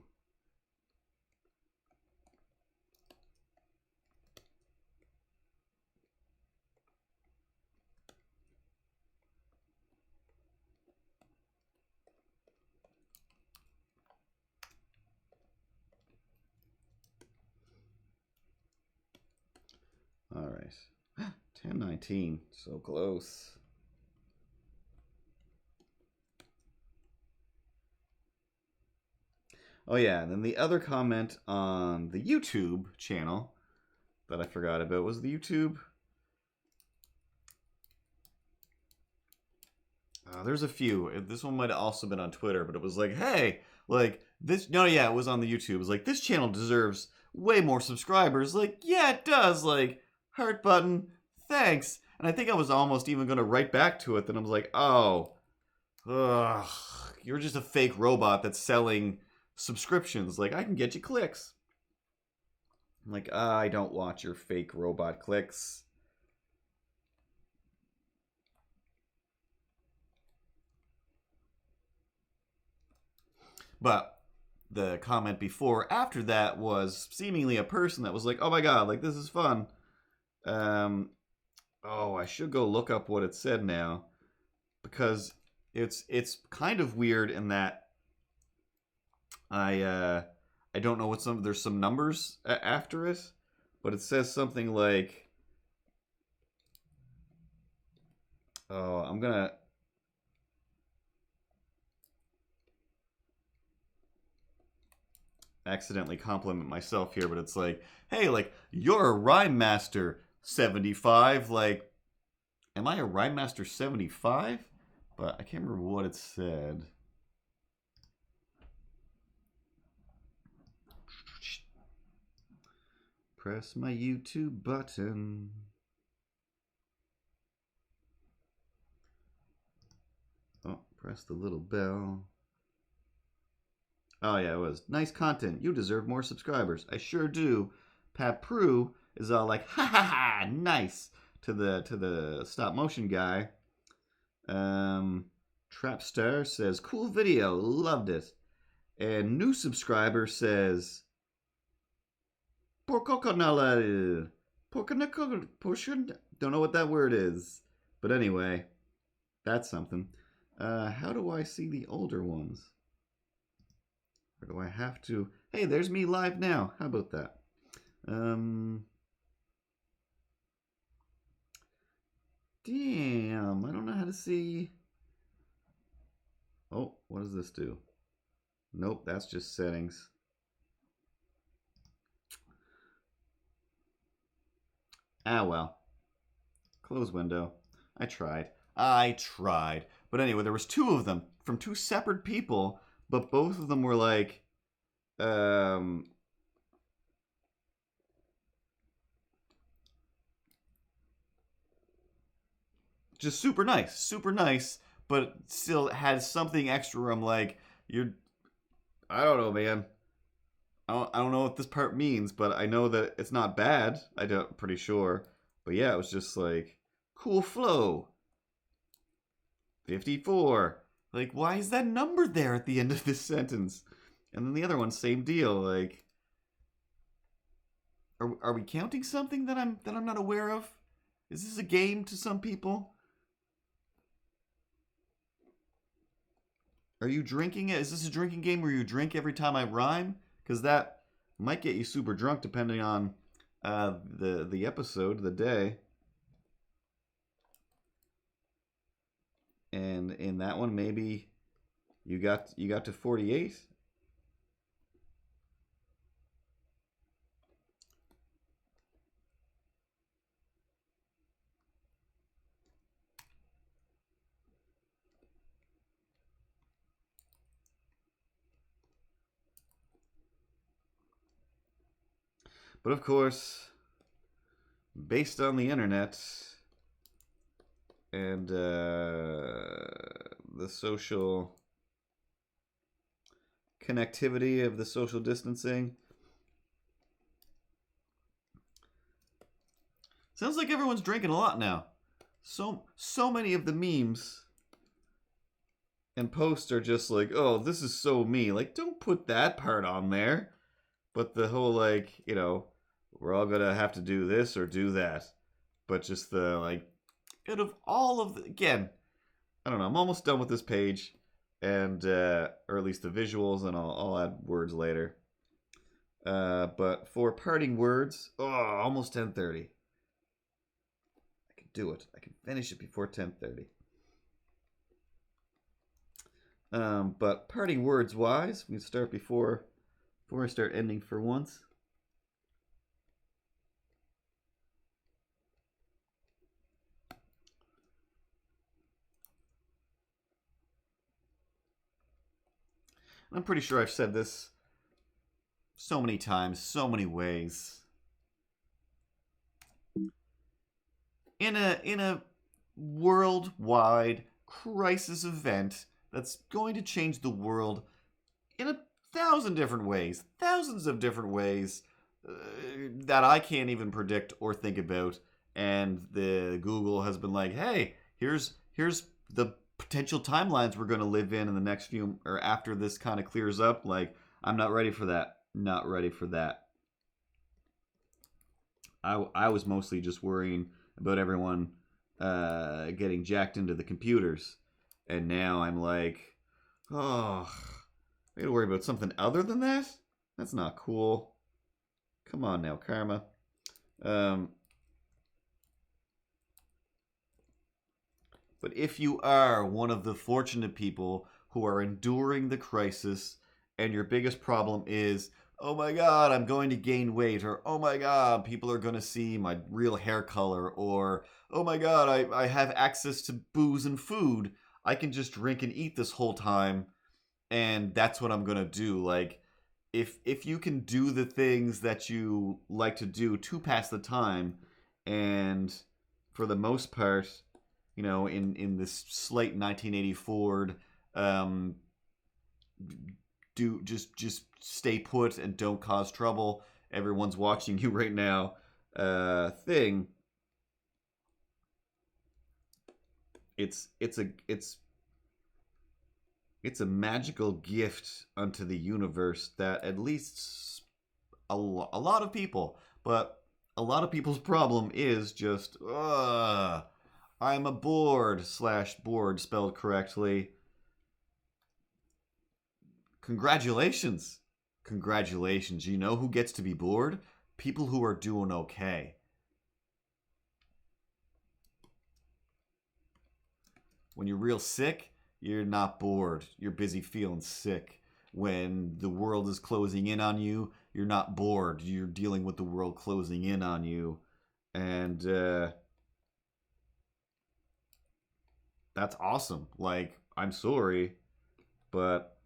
All right. 10:19. So close. Oh, yeah. And then the other comment on the YouTube channel that I forgot about was the YouTube. There's a few. This one might have also been on Twitter, but it was like, hey, like this. No, yeah, it was on the YouTube. It was like, this channel deserves way more subscribers. Like, yeah, it does. Like, heart button, thanks. And I think I was almost even going to write back to it. Then I was like, oh, ugh, you're just a fake robot that's selling subscriptions. Like, I can get you clicks. I'm like, I don't want your fake robot clicks. But the comment before, after that, was seemingly a person that was like, oh my God, like, this is fun. Oh, I should go look up what it said now, because it's kind of weird in that I don't know what there's some numbers after it, but it says something like, oh, I'm gonna. accidentally compliment myself here, but it's like, hey, like, you're a Rhyme Master 75. Like, am I a Rhyme Master 75? But I can't remember what it said. Press my YouTube button. Oh, press the little bell. Oh yeah, it was. Nice content. You deserve more subscribers. I sure do. Pat Prue is all like, ha ha ha, nice to the stop motion guy. Trapstar says, cool video, loved it. And new subscriber says, Porcocanala. Don't know what that word is. But anyway, that's something. How do I see the older ones? Or do I have to? Hey, there's me live now. How about that? Damn, I don't know how to see. Oh, what does this do? Nope, that's just settings. Ah, well. Close window. I tried. But anyway, there was two of them from two separate people, but both of them were like, just super nice, but still had something extra. I'm like, I don't know, man. I don't know what this part means, but I know that it's not bad. I'm pretty sure. But yeah, it was just like, cool flow. 54. Like, why is that number there at the end of this sentence? And then the other one, same deal. Like, are we counting something that I'm not aware of? Is this a game to some people? Are you drinking it? Is this a drinking game where you drink every time I rhyme? Because that might get you super drunk depending on the episode, the day. And in that one, maybe you got to 48. But of course, based on the internet and the social connectivity of the social distancing, sounds like everyone's drinking a lot now. So many of the memes and posts are just like, oh, this is so me. Like, don't put that part on there. But the whole, like, you know, we're all gonna have to do this or do that. But just the, like, out of all of the, again, I don't know, I'm almost done with this page. And, or at least the visuals, and I'll add words later. But for parting words, almost 10:30. I can do it. I can finish it before 10:30. But parting words wise, we can start before I start ending for once. I'm pretty sure I've said this so many times, so many ways. In a worldwide crisis event that's going to change the world in 1,000 different ways, thousands of different ways that I can't even predict or think about, and the Google has been like, hey, here's the potential timelines we're going to live in the next few, or after this kind of clears up. Like, I'm not ready for that. Not ready for that. I was mostly just worrying about everyone getting jacked into the computers, and now I'm like, oh, I gotta worry about something other than that? That's not cool. Come on now, karma. But if you are one of the fortunate people who are enduring the crisis, and your biggest problem is oh my god, I'm going to gain weight, or oh my god, people are going to see my real hair color, or oh my god, I have access to booze and food. I can just drink and eat this whole time, and that's what I'm going to do. Like, if you can do the things that you like to do to pass the time, and for the most part, in this slight 1980 Ford, um, do just stay put and don't cause trouble. Everyone's watching you right now. Thing. It's a magical gift unto the universe that at least a lot of people, but a lot of people's problem is just, I'm a bored spelled correctly. Congratulations. Congratulations. You know who gets to be bored? People who are doing okay. When you're real sick, you're not bored. You're busy feeling sick. When the world is closing in on you, you're not bored. You're dealing with the world closing in on you. And that's awesome. Like, I'm sorry, but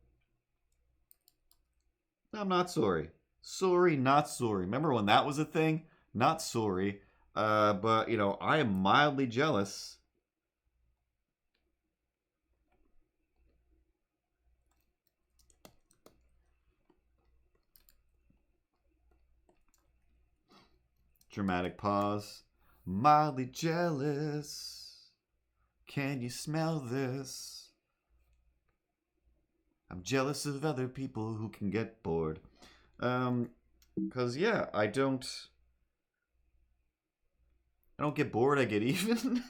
I'm not sorry. Sorry, not sorry. Remember when that was a thing? Not sorry. But, I am mildly jealous. Dramatic pause. Mildly jealous. Can you smell this? I'm jealous of other people who can get bored. Cause yeah, I don't get bored, I get even.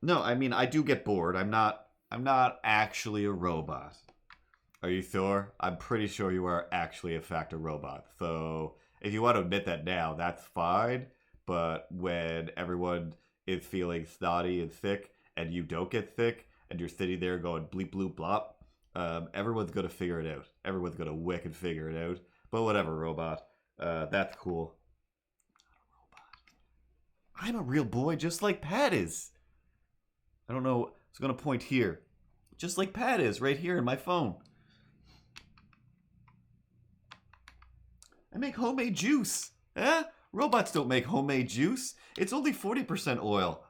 No, I mean I do get bored. I'm not actually a robot. Are you Thor? I'm pretty sure you are actually in fact a robot. So if you want to admit that now, that's fine. But when everyone is feeling snotty and thick and you don't get thick and you're sitting there going bleep bloop blop, everyone's gonna figure it out. Everyone's gonna wick and figure it out. But whatever, robot. That's cool. I'm a real boy just like Pat is. I don't know. I was gonna point here. Just like Pat is right here in my phone. I make homemade juice. Eh? Robots don't make homemade juice. It's only 40% oil.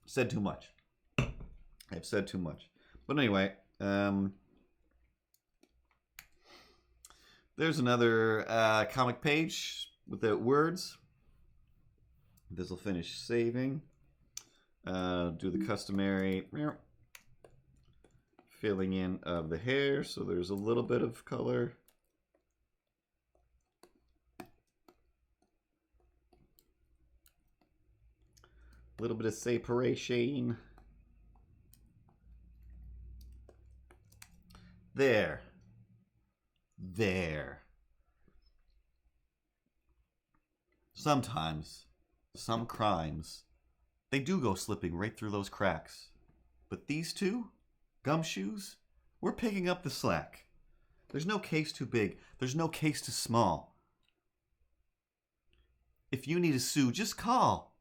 Said too much. I've said too much. But anyway, there's another comic page without words. This will finish saving. Do the customary filling in of the hair. So there's a little bit of color. A little bit of separation. There. Sometimes, some crimes, they do go slipping right through those cracks. But these two, gumshoes, we're picking up the slack. There's no case too big. There's no case too small. If you need a sue, just call.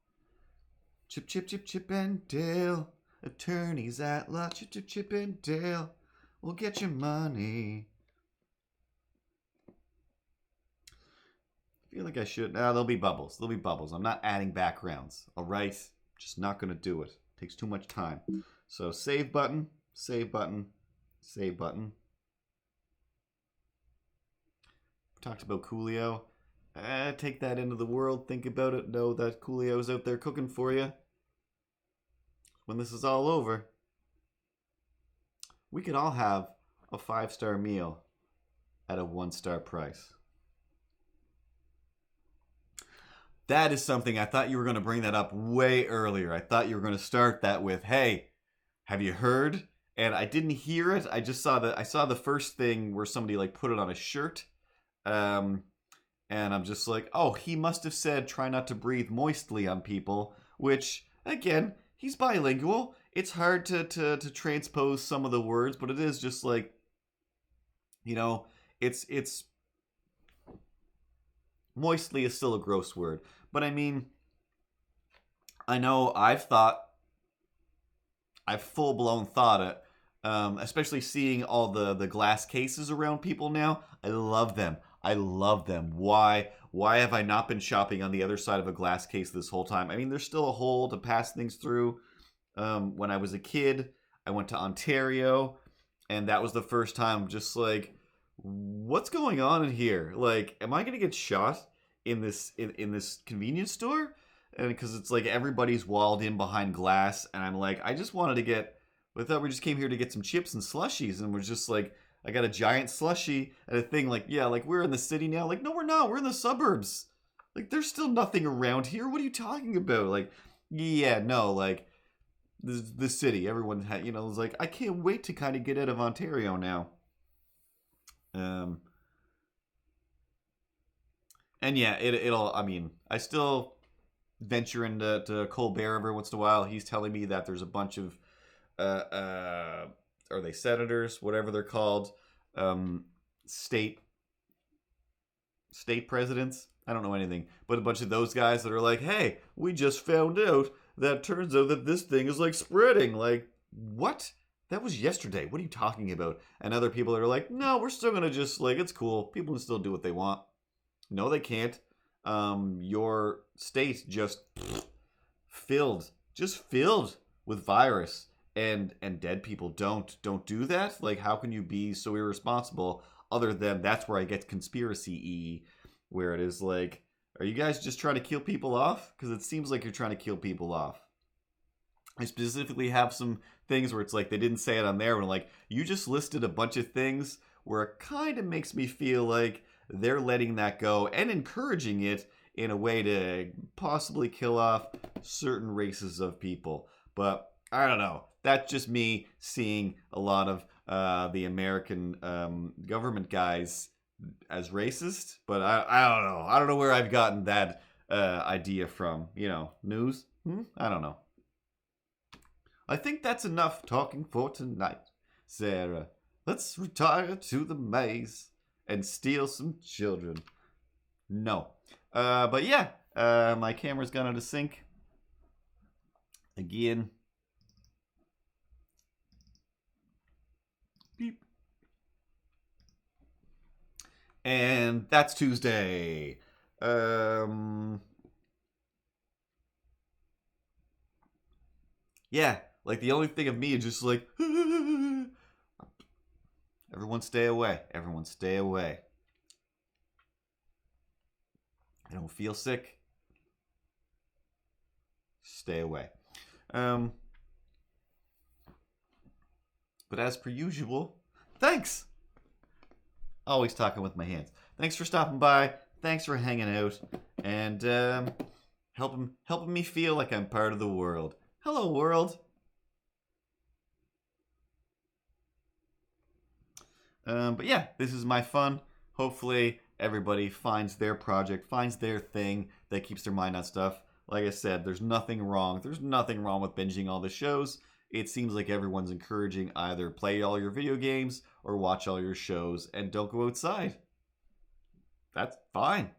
Chip, chip, chip, Chip and Dale. Attorneys at law. Chip, chip, Chip and Dale. We'll get your money. I feel like I should. There'll be bubbles. There'll be bubbles. I'm not adding backgrounds. All right? Just not going to do it. Takes too much time. So save button. Save button. Save button. Talked about Coolio. Take that into the world. Think about it. Know that Coolio's out there cooking for you. When this is all over, we could all have a 5-star meal at a 1-star price. That is something I thought you were going to bring that up way earlier. I thought you were going to start that with, "Hey, have you heard?" And I didn't hear it. I just saw I saw the first thing where somebody like put it on a shirt. And I'm just like, oh, he must have said try not to breathe moistly on people, which, again, he's bilingual. It's hard to transpose some of the words, but it is just like, You know, it's moistly is still a gross word, but I mean, I know I've full blown thought it. Especially seeing all the glass cases around people now. I love them. I love them. Why? Why have I not been shopping on the other side of a glass case this whole time? I mean, there's still a hole to pass things through. When I was a kid, I went to Ontario, and that was the first time just like, what's going on in here? Like, am I gonna get shot in this convenience store? And because it's like everybody's walled in behind glass, and I'm like, I just wanted to get. I thought we just came here to get some chips and slushies, and we're just like, I got a giant slushie and a thing. Like, yeah, like we're in the city now. Like, no, we're not. We're in the suburbs. Like, there's still nothing around here. What are you talking about? Like, yeah, no, like the city. Everyone had, was like, I can't wait to kind of get out of Ontario now. And yeah, it'll. I mean, I still venture into Colbert every once in a while. He's telling me that there's a bunch of are they senators, whatever they're called, state presidents? I don't know anything, but a bunch of those guys that are like, hey, we just found out that turns out that this thing is like spreading. Like, what? That was yesterday. What are you talking about? And other people are like, no, we're still gonna just like, it's cool. People can still do what they want. No, they can't. Your state just filled with virus. And dead people don't do that. Like, how can you be so irresponsible? Other than that's where I get conspiracy where it is like, are you guys just trying to kill people off? Because it seems like you're trying to kill people off. I specifically have some things where it's like they didn't say it on there, but like you just listed a bunch of things where it kind of makes me feel like they're letting that go and encouraging it in a way to possibly kill off certain races of people. But I don't know. That's just me seeing a lot of the American government guys as racist. But I don't know. I don't know where I've gotten that idea from. News? I don't know. I think that's enough talking for tonight, Sarah. Let's retire to the maze and steal some children. No. But yeah, my camera's gone out of sync. Again. Beep. And that's Tuesday. Yeah, like the only thing of me is just like, everyone stay away. Everyone stay away. I don't feel sick. Stay away. But as per usual, thanks. Always talking with my hands. Thanks for stopping by. Thanks for hanging out and helping me feel like I'm part of the world. Hello, world. But yeah, this is my fun. Hopefully, everybody finds their project, finds their thing that keeps their mind on stuff. Like I said, there's nothing wrong. There's nothing wrong with binging all the shows. It seems like everyone's encouraging either play all your video games or watch all your shows and don't go outside. That's fine.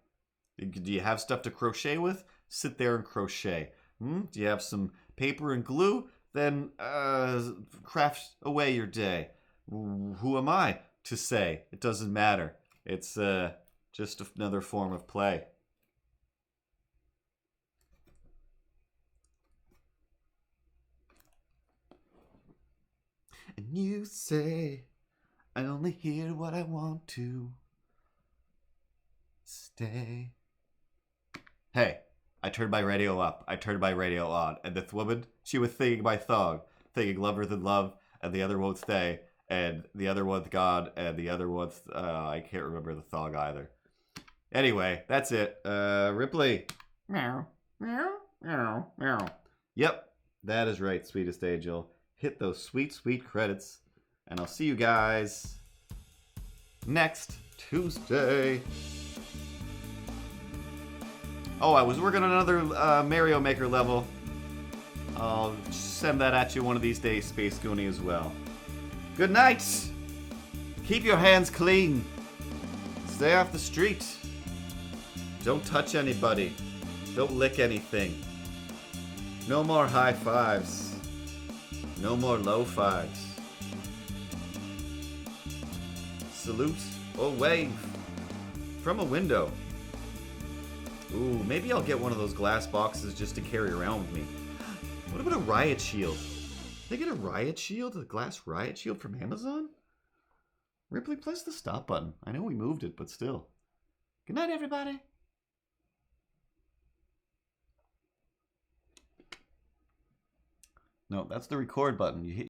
Do you have stuff to crochet with? Sit there and crochet. Do you have some paper and glue? Then craft away your day. Who am I to say? It doesn't matter. It's just another form of play. And you say, I only hear what I want to stay. Hey, I turned my radio up. I turned my radio on. And this woman, she was singing my song. Thinking lover than love, and the other won't stay. And the other one's gone, and the other one's, I can't remember the song either. Anyway, that's it. Ripley. Meow, meow, meow, meow. Yep, that is right, sweetest angel. Hit those sweet, sweet credits. And I'll see you guys next Tuesday. Oh, I was working on another Mario Maker level. I'll send that at you one of these days, Space Goonie, as well. Good night! Keep your hands clean. Stay off the street. Don't touch anybody. Don't lick anything. No more high fives. No more low fives. Salute or wave from a window. Ooh, maybe I'll get one of those glass boxes just to carry around with me. What about a riot shield? They get a riot shield? A glass riot shield from Amazon? Ripley, press the stop button. I know we moved it, but still. Good night, everybody. No, that's the record button. You hit